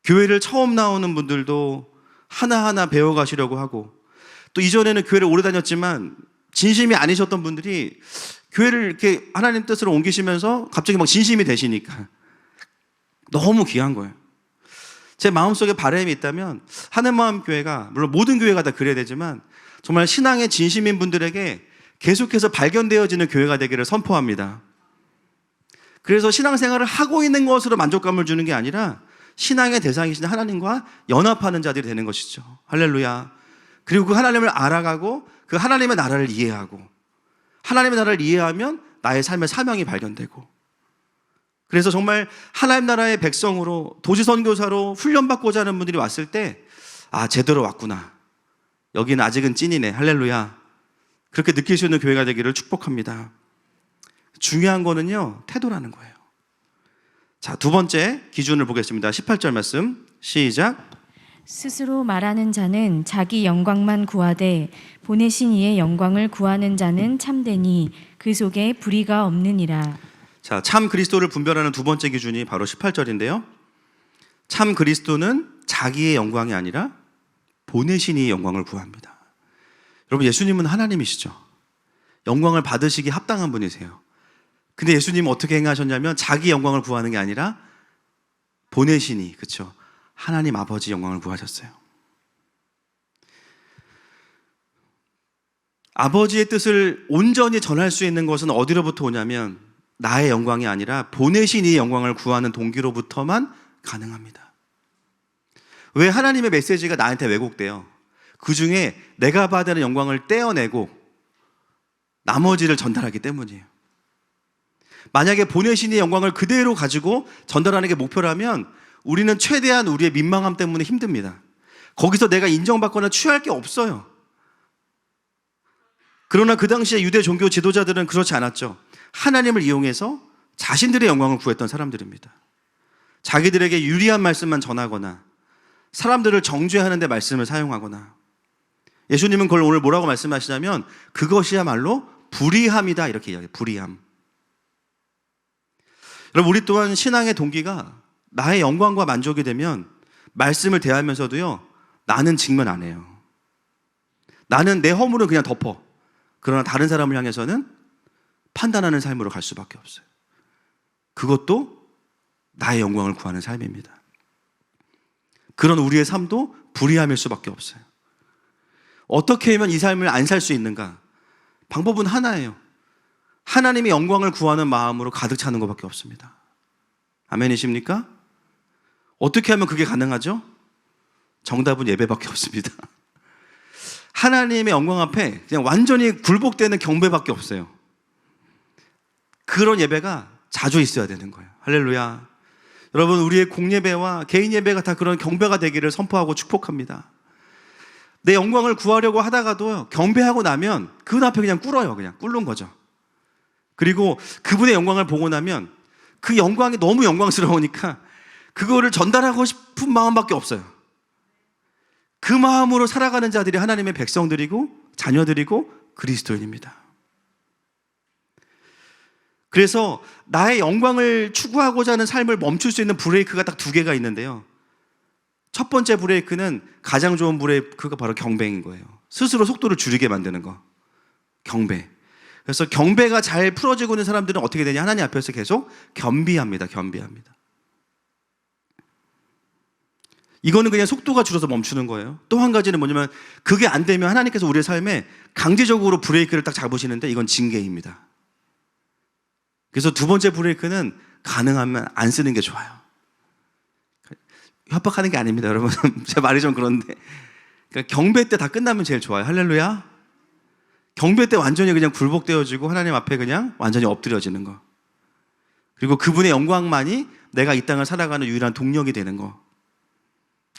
교회를 처음 나오는 분들도 하나하나 배워가시려고 하고, 또 이전에는 교회를 오래 다녔지만 진심이 아니셨던 분들이 교회를 이렇게 하나님 뜻으로 옮기시면서 갑자기 막 진심이 되시니까 너무 귀한 거예요. 제 마음속에 바람이 있다면 하늘마음교회가, 물론 모든 교회가 다 그래야 되지만, 정말 신앙의 진심인 분들에게 계속해서 발견되어지는 교회가 되기를 선포합니다. 그래서 신앙생활을 하고 있는 것으로 만족감을 주는 게 아니라 신앙의 대상이신 하나님과 연합하는 자들이 되는 것이죠. 할렐루야. 그리고 그 하나님을 알아가고 그 하나님의 나라를 이해하고, 하나님의 나라를 이해하면 나의 삶의 사명이 발견되고, 그래서 정말 하나님 나라의 백성으로, 도시 선교사로 훈련받고자 하는 분들이 왔을 때, 아, 제대로 왔구나, 여기는 아직은 찐이네, 할렐루야, 그렇게 느낄 수 있는 교회가 되기를 축복합니다. 중요한 거는요, 태도라는 거예요. 자, 두 번째 기준을 보겠습니다. 18절 말씀 시작. 스스로 말하는 자는 자기 영광만 구하되 보내신 이의 영광을 구하는 자는 참되니 그 속에 불의가 없느니라. 자, 참 그리스도를 분별하는 두 번째 기준이 바로 18절인데요. 참 그리스도는 자기의 영광이 아니라 보내신 이의 영광을 구합니다. 여러분, 예수님은 하나님이시죠. 영광을 받으시기 합당한 분이세요. 근데 예수님은 어떻게 행하셨냐면 자기 영광을 구하는 게 아니라 보내시니, 그렇죠, 하나님 아버지 영광을 구하셨어요. 아버지의 뜻을 온전히 전할 수 있는 것은 어디로부터 오냐면 나의 영광이 아니라 보내신 이 영광을 구하는 동기로부터만 가능합니다. 왜 하나님의 메시지가 나한테 왜곡돼요? 그 중에 내가 받아야 하는 영광을 떼어내고 나머지를 전달하기 때문이에요. 만약에 보내신 이 영광을 그대로 가지고 전달하는 게 목표라면 우리는 최대한 우리의 민망함 때문에 힘듭니다. 거기서 내가 인정받거나 취할 게 없어요. 그러나 그 당시에 유대 종교 지도자들은 그렇지 않았죠. 하나님을 이용해서 자신들의 영광을 구했던 사람들입니다. 자기들에게 유리한 말씀만 전하거나 사람들을 정죄하는 데 말씀을 사용하거나, 예수님은 그걸 오늘 뭐라고 말씀하시냐면 그것이야말로 불의함이다, 이렇게 이야기해요. 불의함. 여러분, 우리 또한 신앙의 동기가 나의 영광과 만족이 되면 말씀을 대하면서도요, 나는 직면 안 해요. 나는 내 허물은 그냥 덮어. 그러나 다른 사람을 향해서는 판단하는 삶으로 갈 수밖에 없어요. 그것도 나의 영광을 구하는 삶입니다. 그런 우리의 삶도 불의함일 수밖에 없어요. 어떻게 하면 이 삶을 안 살 수 있는가? 방법은 하나예요. 하나님의 영광을 구하는 마음으로 가득 차는 것밖에 없습니다. 아멘이십니까? 어떻게 하면 그게 가능하죠? 정답은 예배밖에 없습니다. 하나님의 영광 앞에 그냥 완전히 굴복되는 경배밖에 없어요. 그런 예배가 자주 있어야 되는 거예요. 할렐루야. 여러분, 우리의 공예배와 개인 예배가 다 그런 경배가 되기를 선포하고 축복합니다. 내 영광을 구하려고 하다가도 경배하고 나면 그 앞에 그냥 꿇어요. 그냥 꿇는 거죠. 그리고 그분의 영광을 보고 나면 그 영광이 너무 영광스러우니까 그거를 전달하고 싶은 마음밖에 없어요. 그 마음으로 살아가는 자들이 하나님의 백성들이고 자녀들이고 그리스도인입니다. 그래서 나의 영광을 추구하고자 하는 삶을 멈출 수 있는 브레이크가 딱 두 개가 있는데요. 첫 번째 브레이크는 가장 좋은 브레이크가 바로 경배인 거예요. 스스로 속도를 줄이게 만드는 거. 경배. 그래서 경배가 잘 풀어지고 있는 사람들은 어떻게 되냐? 하나님 앞에서 계속 겸비합니다. 겸비합니다. 이거는 그냥 속도가 줄어서 멈추는 거예요. 또 한 가지는 뭐냐면 그게 안 되면 하나님께서 우리의 삶에 강제적으로 브레이크를 딱 잡으시는데 이건 징계입니다. 그래서 두 번째 브레이크는 가능하면 안 쓰는 게 좋아요. 협박하는 게 아닙니다, 여러분. 제 말이 좀 그런데. 그러니까 경배 때 다 끝나면 제일 좋아요. 할렐루야. 경배 때 완전히 그냥 굴복되어지고 하나님 앞에 그냥 완전히 엎드려지는 거. 그리고 그분의 영광만이 내가 이 땅을 살아가는 유일한 동력이 되는 거.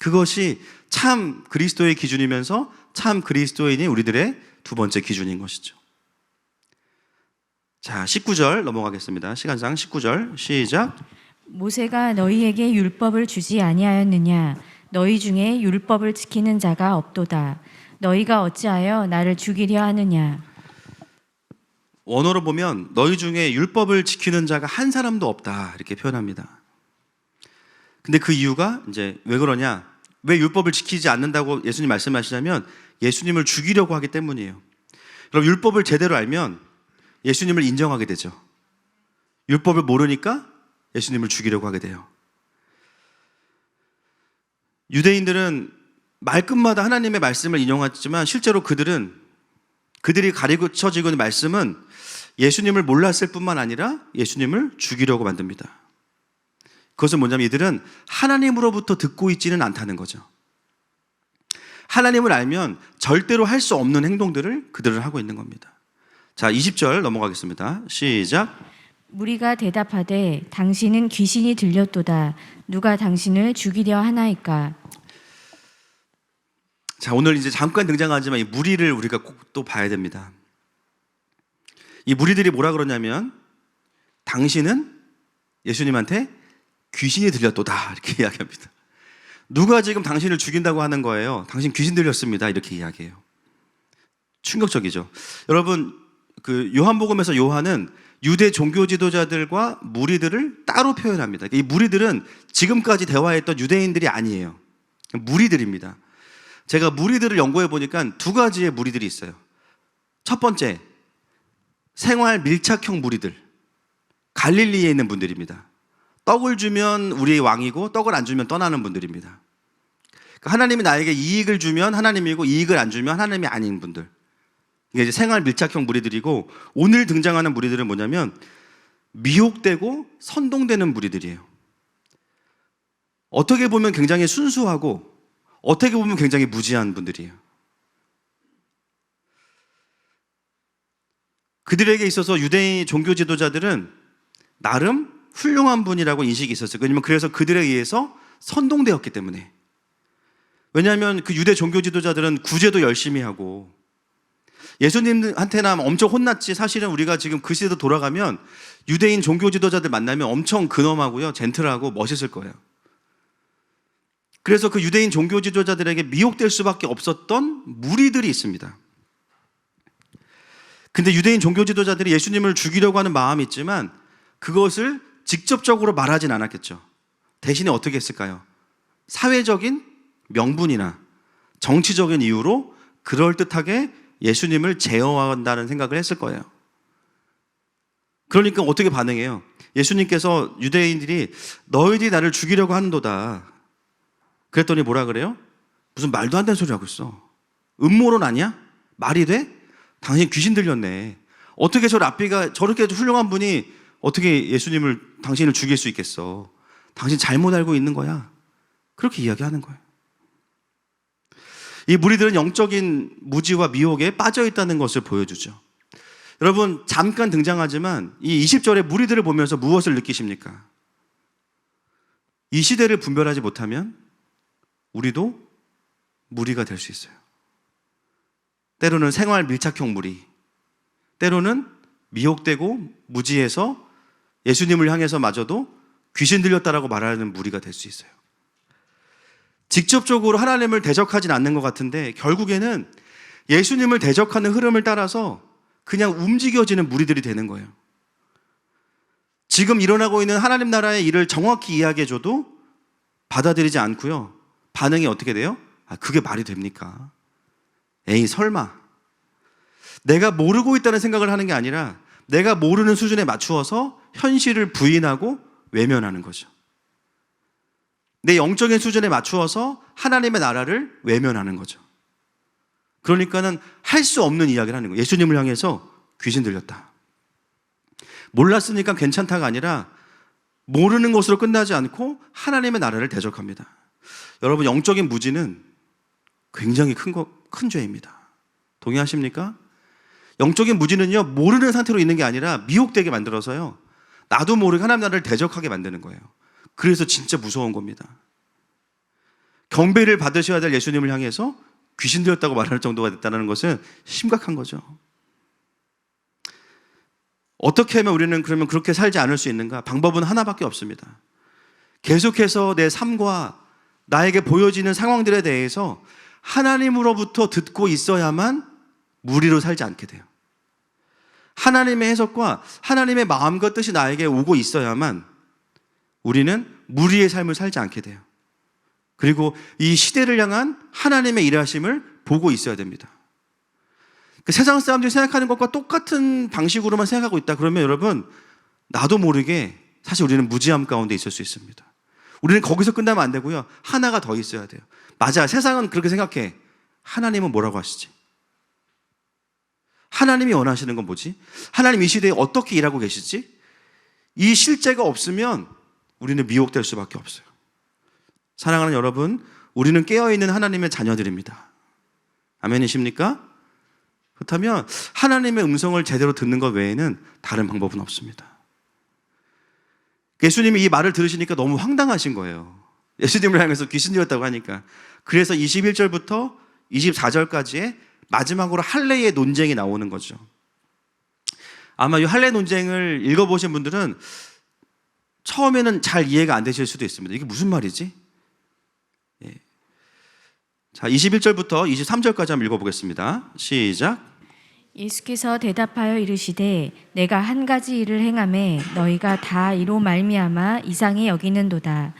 그것이 참 그리스도의 기준이면서 참 그리스도인이 우리들의 두 번째 기준인 것이죠. 자, 19절 넘어가겠습니다. 시간상 19절 시작. 모세가 너희에게 율법을 주지 아니하였느냐? 너희 중에 율법을 지키는 자가 없도다. 너희가 어찌하여 나를 죽이려 하느냐? 원어로 보면 너희 중에 율법을 지키는 자가 한 사람도 없다 이렇게 표현합니다. 근데 그 이유가 이제 왜 그러냐? 왜 율법을 지키지 않는다고 예수님 말씀하시냐면 예수님을 죽이려고 하기 때문이에요. 그럼 율법을 제대로 알면 예수님을 인정하게 되죠. 율법을 모르니까 예수님을 죽이려고 하게 돼요. 유대인들은 말끝마다 하나님의 말씀을 인용하지만 실제로 그들이 가르쳐지고 있는 말씀은 예수님을 몰랐을 뿐만 아니라 예수님을 죽이려고 만듭니다. 그것은 뭐냐면 이들은 하나님으로부터 듣고 있지는 않다는 거죠. 하나님을 알면 절대로 할 수 없는 행동들을 그들은 하고 있는 겁니다. 자, 20절 넘어가겠습니다. 시작. 무리가 대답하되 당신은 귀신이 들렸도다. 누가 당신을 죽이려 하나이까? 자, 오늘 이제 잠깐 등장하지만 이 무리를 우리가 꼭 또 봐야 됩니다. 이 무리들이 뭐라 그러냐면 당신은 예수님한테 귀신이 들렸도다 이렇게 이야기합니다. 누가 지금 당신을 죽인다고 하는 거예요? 당신 귀신 들렸습니다 이렇게 이야기해요. 충격적이죠. 여러분, 그 요한복음에서 요한은 유대 종교 지도자들과 무리들을 따로 표현합니다. 이 무리들은 지금까지 대화했던 유대인들이 아니에요. 무리들입니다. 제가 무리들을 연구해 보니까 두 가지의 무리들이 있어요. 첫 번째, 생활 밀착형 무리들. 갈릴리에 있는 분들입니다. 떡을 주면 우리의 왕이고 떡을 안 주면 떠나는 분들입니다. 그러니까 하나님이 나에게 이익을 주면 하나님이고 이익을 안 주면 하나님이 아닌 분들. 이게 이제 생활 밀착형 무리들이고 오늘 등장하는 무리들은 뭐냐면 미혹되고 선동되는 무리들이에요. 어떻게 보면 굉장히 순수하고 어떻게 보면 굉장히 무지한 분들이에요. 그들에게 있어서 유대인 종교 지도자들은 나름 훌륭한 분이라고 인식이 있었어요. 왜냐면 그래서 그들에 의해서 선동되었기 때문에. 왜냐하면 그 유대 종교 지도자들은 구제도 열심히 하고 예수님한테나 엄청 혼났지. 사실은 우리가 지금 그 시대도 돌아가면 유대인 종교 지도자들 만나면 엄청 근엄하고요, 젠틀하고 멋있을 거예요. 그래서 그 유대인 종교 지도자들에게 미혹될 수밖에 없었던 무리들이 있습니다. 근데 유대인 종교 지도자들이 예수님을 죽이려고 하는 마음이 있지만 그것을 직접적으로 말하진 않았겠죠. 대신에 어떻게 했을까요? 사회적인 명분이나 정치적인 이유로 그럴듯하게 예수님을 제어한다는 생각을 했을 거예요. 그러니까 어떻게 반응해요? 예수님께서 유대인들이 너희들이 나를 죽이려고 하는도다. 그랬더니 뭐라 그래요? 무슨 말도 안 되는 소리 하고 있어. 음모론 아니야? 말이 돼? 당신 귀신 들렸네. 어떻게 저 랍비가 저렇게 훌륭한 분이 어떻게 당신을 죽일 수 있겠어? 당신 잘못 알고 있는 거야. 그렇게 이야기하는 거예요. 이 무리들은 영적인 무지와 미혹에 빠져 있다는 것을 보여주죠. 여러분, 잠깐 등장하지만 이 20절의 무리들을 보면서 무엇을 느끼십니까? 이 시대를 분별하지 못하면 우리도 무리가 될 수 있어요. 때로는 생활 밀착형 무리, 때로는 미혹되고 무지해서 예수님을 향해서 마저도 귀신 들렸다라고 말하는 무리가 될 수 있어요. 직접적으로 하나님을 대적하진 않는 것 같은데 결국에는 예수님을 대적하는 흐름을 따라서 그냥 움직여지는 무리들이 되는 거예요. 지금 일어나고 있는 하나님 나라의 일을 정확히 이야기해줘도 받아들이지 않고요. 반응이 어떻게 돼요? 그게 말이 됩니까? 에이, 설마. 내가 모르고 있다는 생각을 하는 게 아니라 내가 모르는 수준에 맞추어서 현실을 부인하고 외면하는 거죠. 내 영적인 수준에 맞추어서 하나님의 나라를 외면하는 거죠. 그러니까는 할 수 없는 이야기를 하는 거예요. 예수님을 향해서 귀신 들렸다. 몰랐으니까 괜찮다가 아니라 모르는 것으로 끝나지 않고 하나님의 나라를 대적합니다. 여러분, 영적인 무지는 굉장히 큰 죄입니다. 동의하십니까? 영적인 무지는요, 모르는 상태로 있는 게 아니라 미혹되게 만들어서요, 나도 모르게 하나님 나라를 대적하게 만드는 거예요. 그래서 진짜 무서운 겁니다. 경배를 받으셔야 될 예수님을 향해서 귀신 들렸다고 말할 정도가 됐다는 것은 심각한 거죠. 어떻게 하면 우리는 그러면 그렇게 살지 않을 수 있는가? 방법은 하나밖에 없습니다. 계속해서 내 삶과 나에게 보여지는 상황들에 대해서 하나님으로부터 듣고 있어야만 무리로 살지 않게 돼요. 하나님의 해석과 하나님의 마음과 뜻이 나에게 오고 있어야만 우리는 무리의 삶을 살지 않게 돼요. 그리고 이 시대를 향한 하나님의 일하심을 보고 있어야 됩니다. 세상 사람들이 생각하는 것과 똑같은 방식으로만 생각하고 있다 그러면 여러분, 나도 모르게 사실 우리는 무지함 가운데 있을 수 있습니다. 우리는 거기서 끝나면 안 되고요, 하나가 더 있어야 돼요. 맞아, 세상은 그렇게 생각해. 하나님은 뭐라고 하시지? 하나님이 원하시는 건 뭐지? 하나님 이 시대에 어떻게 일하고 계시지? 이 실제가 없으면 우리는 미혹될 수밖에 없어요. 사랑하는 여러분, 우리는 깨어있는 하나님의 자녀들입니다. 아멘이십니까? 그렇다면 하나님의 음성을 제대로 듣는 것 외에는 다른 방법은 없습니다. 예수님이 이 말을 들으시니까 너무 황당하신 거예요. 예수님을 향해서 귀신 들렸다고 하니까. 그래서 21절부터 24절까지의 마지막으로 할례의 논쟁이 나오는 거죠. 아마 이 할례 논쟁을 읽어보신 분들은 처음에는 잘 이해가 안 되실 수도 있습니다. 이게 무슨 말이지? 예. 자, 21절부터 23절까지 한번 읽어보겠습니다. 시작. 예수께서 대답하여 이르시되 내가 한 가지 일을 행하매 너희가 다 이로 말미암아 이상히 여기는도다.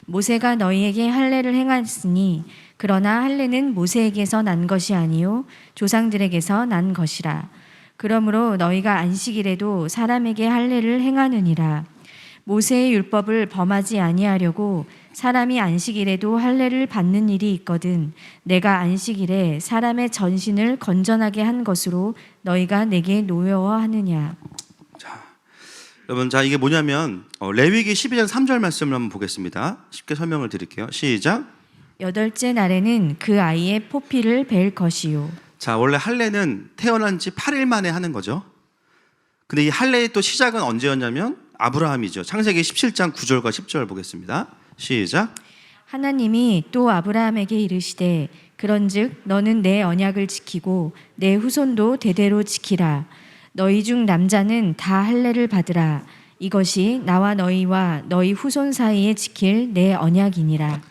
모세가 너희에게 할례를 행하였으니 그러나 할례는 모세에게서 난 것이 아니요 조상들에게서 난 것이라. 그러므로 너희가 안식일에도 사람에게 할례를 행하느니라. 모세의 율법을 범하지 아니하려고 사람이 안식일에도 할례를 받는 일이 있거든 내가 안식일에 사람의 전신을 건전하게 한 것으로 너희가 내게 노여워하느냐. 자, 여러분, 자, 이게 뭐냐면 레위기 12장 3절 말씀을 한번 보겠습니다. 쉽게 설명을 드릴게요. 시작. 여덟째 날에는 그 아이의 포피를 벨 것이요. 자, 원래 할례는 태어난 지 8일 만에 하는 거죠. 근데 이 할례의 또 시작은 언제였냐면 아브라함이죠. 창세기 17장 9절과 10절 보겠습니다. 시작. 하나님이 또 아브라함에게 이르시되 그런즉 너는 내 언약을 지키고 내 후손도 대대로 지키라. 너희 중 남자는 다 할례를 받으라. 이것이 나와 너희와 너희 후손 사이에 지킬 내 언약이니라.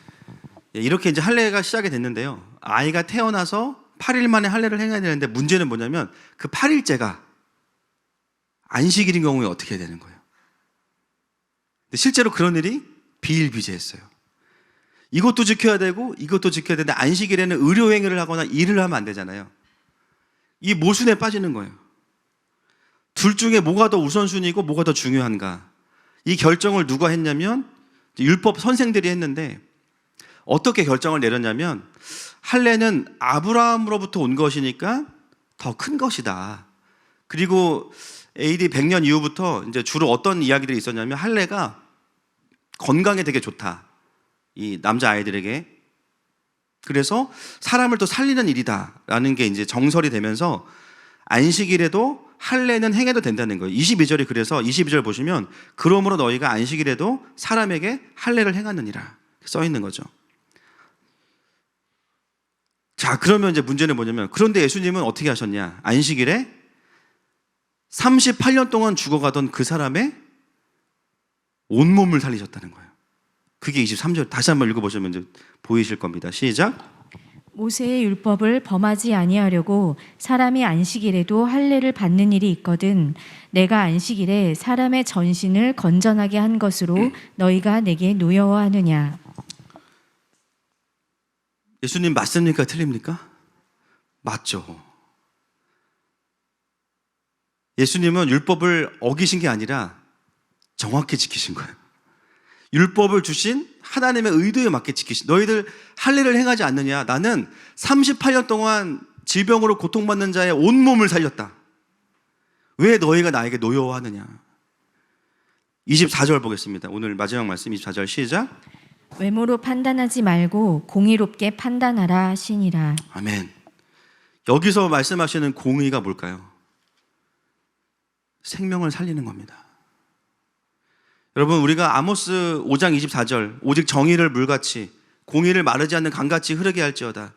이렇게 이제 할례가 시작이 됐는데요. 아이가 태어나서 8일 만에 할례를 행해야 되는데 문제는 뭐냐면 그 8일째가 안식일인 경우에 어떻게 해야 되는 거예요? 근데 실제로 그런 일이 비일비재했어요. 이것도 지켜야 되고 이것도 지켜야 되는데 안식일에는 의료행위를 하거나 일을 하면 안 되잖아요. 이 모순에 빠지는 거예요. 둘 중에 뭐가 더 우선순위고 뭐가 더 중요한가? 이 결정을 누가 했냐면 율법 선생들이 했는데 어떻게 결정을 내렸냐면 할례는 아브라함으로부터 온 것이니까 더 큰 것이다. 그리고 AD 100년 이후부터 이제 주로 어떤 이야기들이 있었냐면 할례가 건강에 되게 좋다. 이 남자 아이들에게. 그래서 사람을 또 살리는 일이다라는 게 이제 정설이 되면서 안식일에도 할례는 행해도 된다는 거예요. 22절이 그래서 22절 보시면 그러므로 너희가 안식일에도 사람에게 할례를 행하느니라 써 있는 거죠. 자, 그러면 이제 문제는 뭐냐면 그런데 예수님은 어떻게 하셨냐? 안식일에 38년 동안 죽어가던 그 사람의 온몸을 살리셨다는 거예요. 그게 23절 다시 한번 읽어보시면 이제 보이실 겁니다. 시작. 모세의 율법을 범하지 아니하려고 사람이 안식일에도 할례를 받는 일이 있거든 내가 안식일에 사람의 전신을 건전하게 한 것으로 너희가 내게 노여워하느냐. 예수님 맞습니까? 틀립니까? 맞죠. 예수님은 율법을 어기신 게 아니라 정확히 지키신 거예요. 율법을 주신 하나님의 의도에 맞게 지키신, 너희들 할례를 행하지 않느냐? 나는 38년 동안 질병으로 고통받는 자의 온몸을 살렸다. 왜 너희가 나에게 노여워하느냐? 24절 보겠습니다. 오늘 마지막 말씀 24절 시작. 외모로 판단하지 말고 공의롭게 판단하라 하시니라. 아멘. 여기서 말씀하시는 공의가 뭘까요? 생명을 살리는 겁니다. 여러분, 우리가 아모스 5장 24절 오직 정의를 물같이 공의를 마르지 않는 강같이 흐르게 할지어다.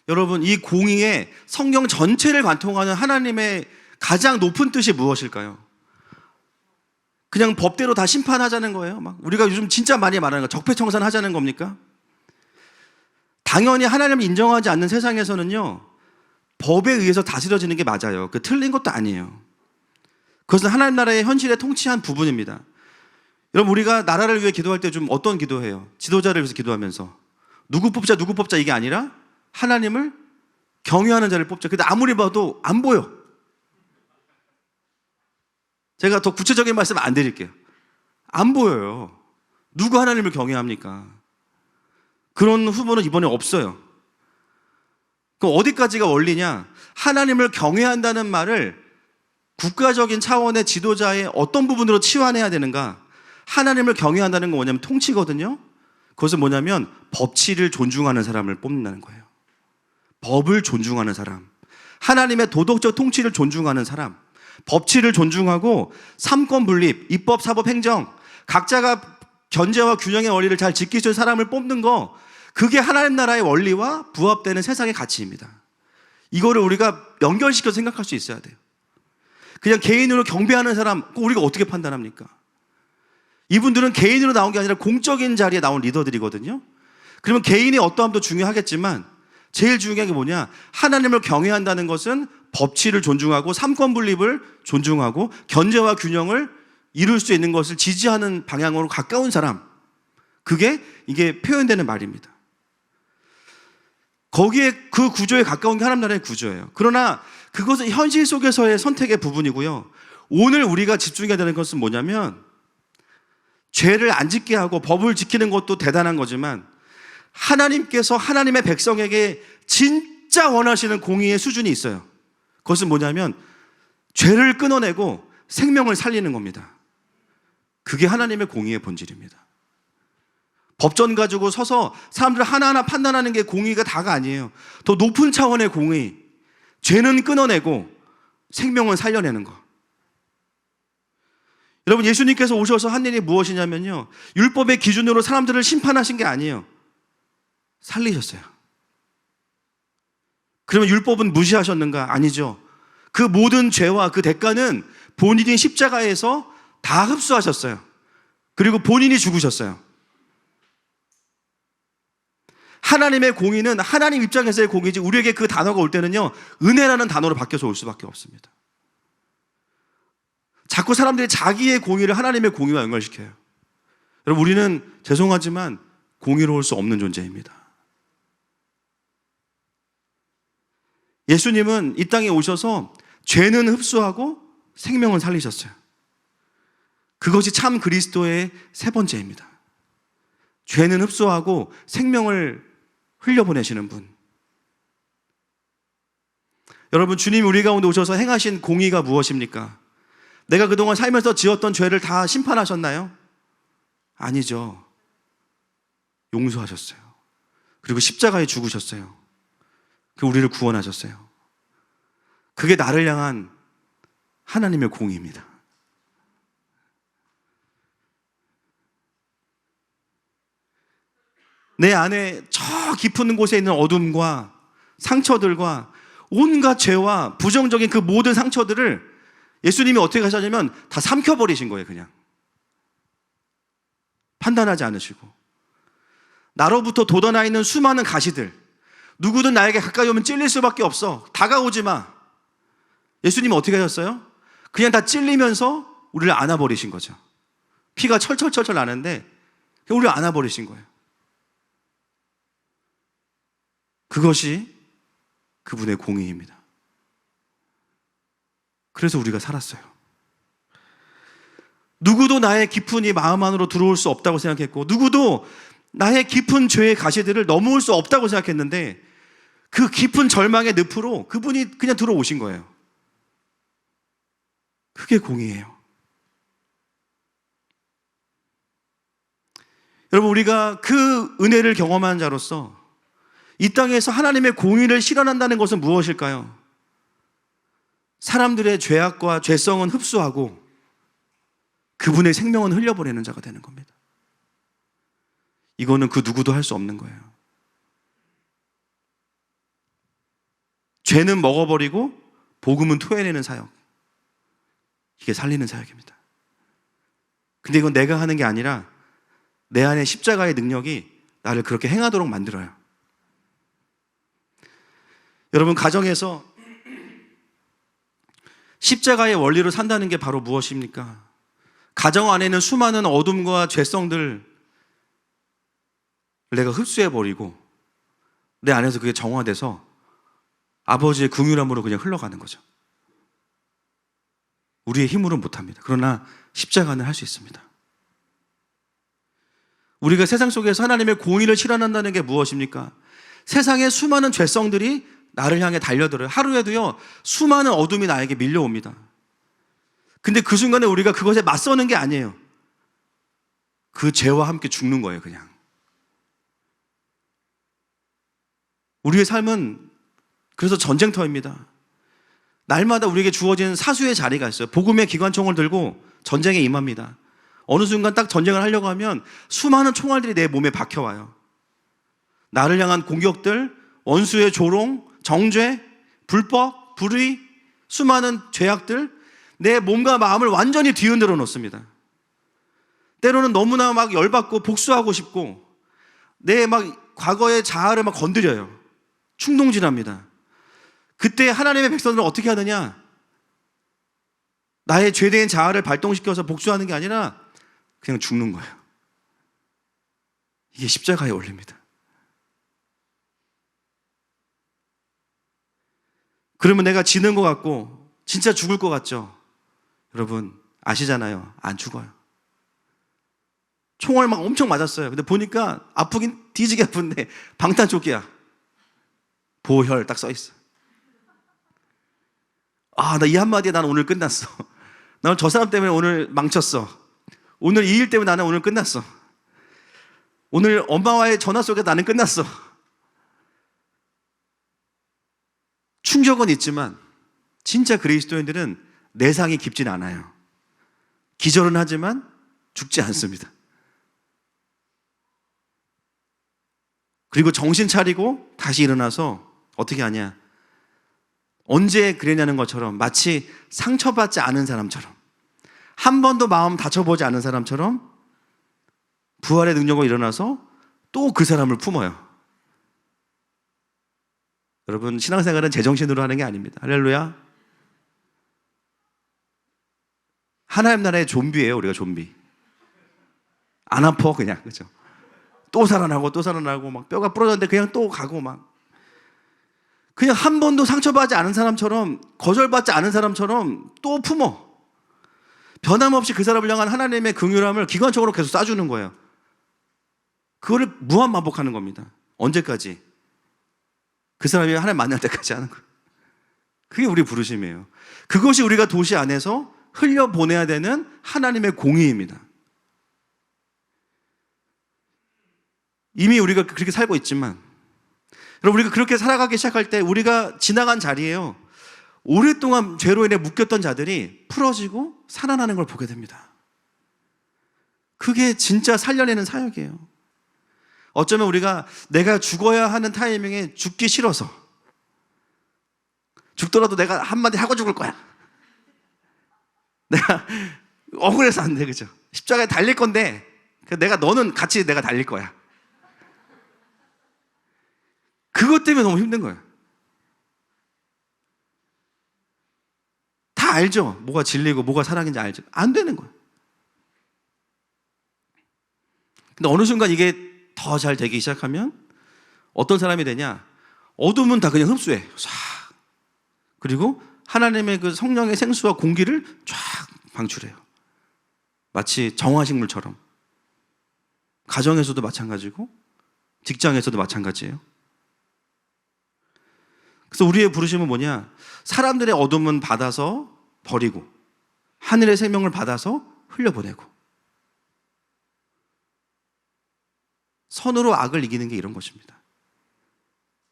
여러분, 이 공의에 성경 전체를 관통하는 하나님의 가장 높은 뜻이 무엇일까요? 그냥 법대로 다 심판하자는 거예요? 막 우리가 요즘 진짜 많이 말하는 거 적폐청산하자는 겁니까? 당연히 하나님을 인정하지 않는 세상에서는요, 법에 의해서 다스려지는 게 맞아요. 그 틀린 것도 아니에요. 그것은 하나님 나라의 현실에 통치한 부분입니다. 여러분, 우리가 나라를 위해 기도할 때 좀 어떤 기도해요? 지도자를 위해서 기도하면서 누구 뽑자 이게 아니라 하나님을 경외하는 자를 뽑자. 근데 아무리 봐도 안 보여. 제가 더 구체적인 말씀 안 드릴게요. 안 보여요. 누구 하나님을 경외합니까? 그런 후보는 이번에 없어요. 그럼 어디까지가 원리냐? 하나님을 경외한다는 말을 국가적인 차원의 지도자의 어떤 부분으로 치환해야 되는가? 하나님을 경외한다는 건 뭐냐면 통치거든요. 그것은 뭐냐면 법치를 존중하는 사람을 뽑는다는 거예요. 법을 존중하는 사람, 하나님의 도덕적 통치를 존중하는 사람, 법치를 존중하고 삼권 분립, 입법, 사법, 행정 각자가 견제와 균형의 원리를 잘 지킬 수 있는 사람을 뽑는 거, 그게 하나님 나라의 원리와 부합되는 세상의 가치입니다. 이거를 우리가 연결시켜서 생각할 수 있어야 돼요. 그냥 개인으로 경배하는 사람, 우리가 어떻게 판단합니까? 이분들은 개인으로 나온 게 아니라 공적인 자리에 나온 리더들이거든요. 그러면 개인의 어떠함도 중요하겠지만 제일 중요한 게 뭐냐? 하나님을 경외한다는 것은 법치를 존중하고 삼권 분립을 존중하고 견제와 균형을 이룰 수 있는 것을 지지하는 방향으로 가까운 사람, 그게 이게 표현되는 말입니다. 거기에 그 구조에 가까운 게 하나님 나라의 구조예요. 그러나 그것은 현실 속에서의 선택의 부분이고요. 오늘 우리가 집중해야 되는 것은 뭐냐면, 죄를 안 짓게 하고 법을 지키는 것도 대단한 거지만 하나님께서 하나님의 백성에게 진짜 원하시는 공의의 수준이 있어요. 그것은 뭐냐면 죄를 끊어내고 생명을 살리는 겁니다. 그게 하나님의 공의의 본질입니다. 법전 가지고 서서 사람들 하나하나 판단하는 게 공의가 다가 아니에요. 더 높은 차원의 공의, 죄는 끊어내고 생명을 살려내는 거. 여러분, 예수님께서 오셔서 한 일이 무엇이냐면요, 율법의 기준으로 사람들을 심판하신 게 아니에요. 살리셨어요. 그러면 율법은 무시하셨는가? 아니죠. 그 모든 죄와 그 대가는 본인이 십자가에서 다 흡수하셨어요. 그리고 본인이 죽으셨어요. 하나님의 공의는 하나님 입장에서의 공의지, 우리에게 그 단어가 올 때는요, 은혜라는 단어로 바뀌어서 올 수밖에 없습니다. 자꾸 사람들이 자기의 공의를 하나님의 공의와 연결시켜요. 여러분, 우리는 죄송하지만 공의로울 수 없는 존재입니다. 예수님은 이 땅에 오셔서 죄는 흡수하고 생명을 살리셨어요. 그것이 참 그리스도의 세 번째입니다. 죄는 흡수하고 생명을 흘려보내시는 분. 여러분, 주님이 우리 가운데 오셔서 행하신 공의가 무엇입니까? 내가 그동안 살면서 지었던 죄를 다 심판하셨나요? 아니죠. 용서하셨어요. 그리고 십자가에 죽으셨어요. 그리고 우리를 구원하셨어요. 그게 나를 향한 하나님의 공의입니다. 내 안에 저 깊은 곳에 있는 어둠과 상처들과 온갖 죄와 부정적인 그 모든 상처들을 예수님이 어떻게 하셨냐면 다 삼켜버리신 거예요. 그냥 판단하지 않으시고, 나로부터 돋아나 있는 수많은 가시들, 누구든 나에게 가까이 오면 찔릴 수밖에 없어. 다가오지 마. 예수님은 어떻게 하셨어요? 그냥 다 찔리면서 우리를 안아버리신 거죠. 피가 철철철철 나는데 우리를 안아버리신 거예요. 그것이 그분의 공의입니다. 그래서 우리가 살았어요. 누구도 나의 깊은 이 마음 안으로 들어올 수 없다고 생각했고, 누구도 나의 깊은 죄의 가시들을 넘어올 수 없다고 생각했는데, 그 깊은 절망의 늪으로 그분이 그냥 들어오신 거예요. 그게 공의예요. 여러분, 우리가 그 은혜를 경험한 자로서 이 땅에서 하나님의 공의를 실현한다는 것은 무엇일까요? 사람들의 죄악과 죄성은 흡수하고 그분의 생명은 흘려보내는 자가 되는 겁니다. 이거는 그 누구도 할 수 없는 거예요. 죄는 먹어버리고 복음은 토해내는 사역. 이게 살리는 사역입니다. 근데 이건 내가 하는 게 아니라 내 안에 십자가의 능력이 나를 그렇게 행하도록 만들어요. 여러분, 가정에서 십자가의 원리로 산다는 게 바로 무엇입니까? 가정 안에는 수많은 어둠과 죄성들 내가 흡수해버리고 내 안에서 그게 정화돼서 아버지의 긍휼함으로 그냥 흘러가는 거죠. 우리의 힘으로는 못합니다. 그러나 십자가는 할 수 있습니다. 우리가 세상 속에서 하나님의 공의를 실현한다는 게 무엇입니까? 세상의 수많은 죄성들이 나를 향해 달려들어요. 하루에도요, 수많은 어둠이 나에게 밀려옵니다. 근데 그 순간에 우리가 그것에 맞서는 게 아니에요. 그 죄와 함께 죽는 거예요, 그냥. 우리의 삶은 그래서 전쟁터입니다. 날마다 우리에게 주어진 사수의 자리가 있어요. 복음의 기관총을 들고 전쟁에 임합니다. 어느 순간 딱 전쟁을 하려고 하면 수많은 총알들이 내 몸에 박혀와요. 나를 향한 공격들, 원수의 조롱, 정죄, 불법, 불의, 수많은 죄악들, 내 몸과 마음을 완전히 뒤흔들어 놓습니다. 때로는 너무나 막 열받고 복수하고 싶고 내 막 과거의 자아를 막 건드려요. 충동질합니다. 그때 하나님의 백성들은 어떻게 하느냐? 나의 죄된 자아를 발동시켜서 복수하는 게 아니라 그냥 죽는 거예요. 이게 십자가의 원리입니다. 그러면 내가 지는 것 같고 진짜 죽을 것 같죠? 여러분 아시잖아요. 안 죽어요. 총알 막 엄청 맞았어요. 근데 보니까 아프긴 뒤지게 아픈데 방탄조끼야. 보혈 딱 써있어. 아, 나 이 한마디에 나는 오늘 끝났어. 나는 저 사람 때문에 오늘 망쳤어. 오늘 이 일 때문에 나는 오늘 끝났어. 오늘 엄마와의 전화 속에 나는 끝났어. 충격은 있지만 진짜 그리스도인들은 내상이 깊진 않아요. 기절은 하지만 죽지 않습니다. 그리고 정신 차리고 다시 일어나서 어떻게 하냐? 언제 그랬냐는 것처럼 마치 상처받지 않은 사람처럼 한 번도 마음 다쳐보지 않은 사람처럼 부활의 능력으로 일어나서 또 그 사람을 품어요. 여러분 신앙생활은 제정신으로 하는 게 아닙니다. 할렐루야. 하나님 나라의 좀비예요. 우리가 좀비. 안 아파 그냥. 그죠? 또 살아나고 또 살아나고 막 뼈가 부러졌는데 그냥 또 가고 막 그냥 한 번도 상처받지 않은 사람처럼 거절받지 않은 사람처럼 또 품어. 변함없이 그 사람을 향한 하나님의 긍휼함을 기관총으로 계속 쏴주는 거예요. 그거를 무한 반복하는 겁니다. 언제까지? 그 사람이 하나님 만날 때까지 하는 거예요. 그게 우리 부르심이에요. 그것이 우리가 도시 안에서 흘려보내야 되는 하나님의 공의입니다. 이미 우리가 그렇게 살고 있지만 여러분 우리가 그렇게 살아가기 시작할 때 우리가 지나간 자리에요. 오랫동안 죄로 인해 묶였던 자들이 풀어지고 살아나는 걸 보게 됩니다. 그게 진짜 살려내는 사역이에요. 어쩌면 우리가 내가 죽어야 하는 타이밍에 죽기 싫어서 죽더라도 내가 한마디 하고 죽을 거야. 내가 억울해서 안 돼, 그죠? 십자가에 달릴 건데 너는 같이 내가 달릴 거야. 그것 때문에 너무 힘든 거예요. 다 알죠. 뭐가 진리고 뭐가 사랑인지 알죠. 안 되는 거예요. 근데 어느 순간 이게 더 잘 되기 시작하면 어떤 사람이 되냐? 어둠은 다 그냥 흡수해. 싹. 그리고 하나님의 그 성령의 생수와 공기를 쫙 방출해요. 마치 정화식물처럼. 가정에서도 마찬가지고 직장에서도 마찬가지예요. 그래서 우리의 부르심은 뭐냐? 사람들의 어둠은 받아서 버리고 하늘의 생명을 받아서 흘려보내고 선으로 악을 이기는 게 이런 것입니다.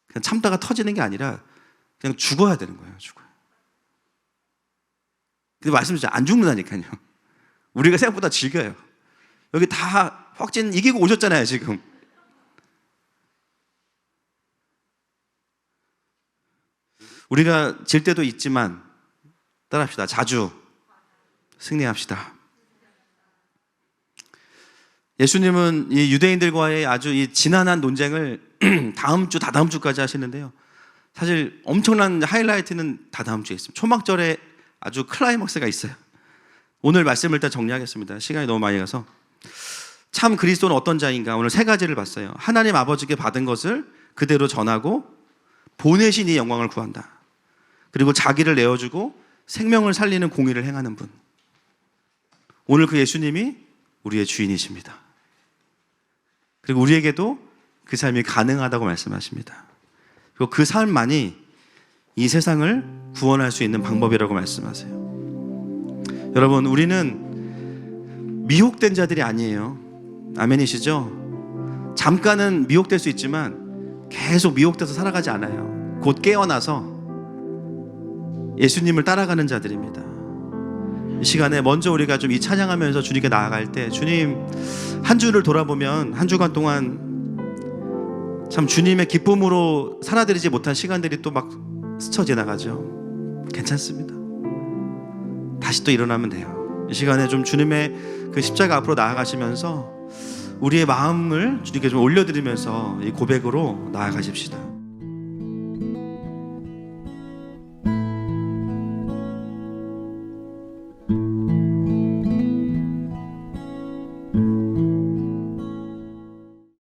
그냥 참다가 터지는 게 아니라 그냥 죽어야 되는 거예요. 죽어요. 근데 말씀드렸죠. 안 죽는다니까요. 우리가 생각보다 즐겨요. 여기 다 확진 이기고 오셨잖아요, 지금. 우리가 질 때도 있지만 따라합시다. 자주 승리합시다. 예수님은 이 유대인들과의 아주 이 지난한 논쟁을 다음 주, 다다음 주까지 하시는데요. 사실 엄청난 하이라이트는 다다음 주에 있습니다. 초막절에 아주 클라이막스가 있어요. 오늘 말씀을 일단 정리하겠습니다. 시간이 너무 많이 가서. 참 그리스도는 어떤 자인가? 오늘 세 가지를 봤어요. 하나님 아버지께 받은 것을 그대로 전하고 보내신 이 영광을 구한다. 그리고 자기를 내어주고 생명을 살리는 공의를 행하는 분. 오늘 그 예수님이 우리의 주인이십니다. 그리고 우리에게도 그 삶이 가능하다고 말씀하십니다. 그리고 그 삶만이 이 세상을 구원할 수 있는 방법이라고 말씀하세요. 여러분, 우리는 미혹된 자들이 아니에요. 아멘이시죠? 잠깐은 미혹될 수 있지만 계속 미혹돼서 살아가지 않아요. 곧 깨어나서 예수님을 따라가는 자들입니다. 이 시간에 먼저 우리가 좀 이 찬양하면서 주님께 나아갈 때, 주님, 한 주를 돌아보면 한 주간 동안 참 주님의 기쁨으로 살아드리지 못한 시간들이 또 막 스쳐 지나가죠. 괜찮습니다. 다시 또 일어나면 돼요. 이 시간에 좀 주님의 그 십자가 앞으로 나아가시면서 우리의 마음을 주님께 좀 올려드리면서 이 고백으로 나아가십시다.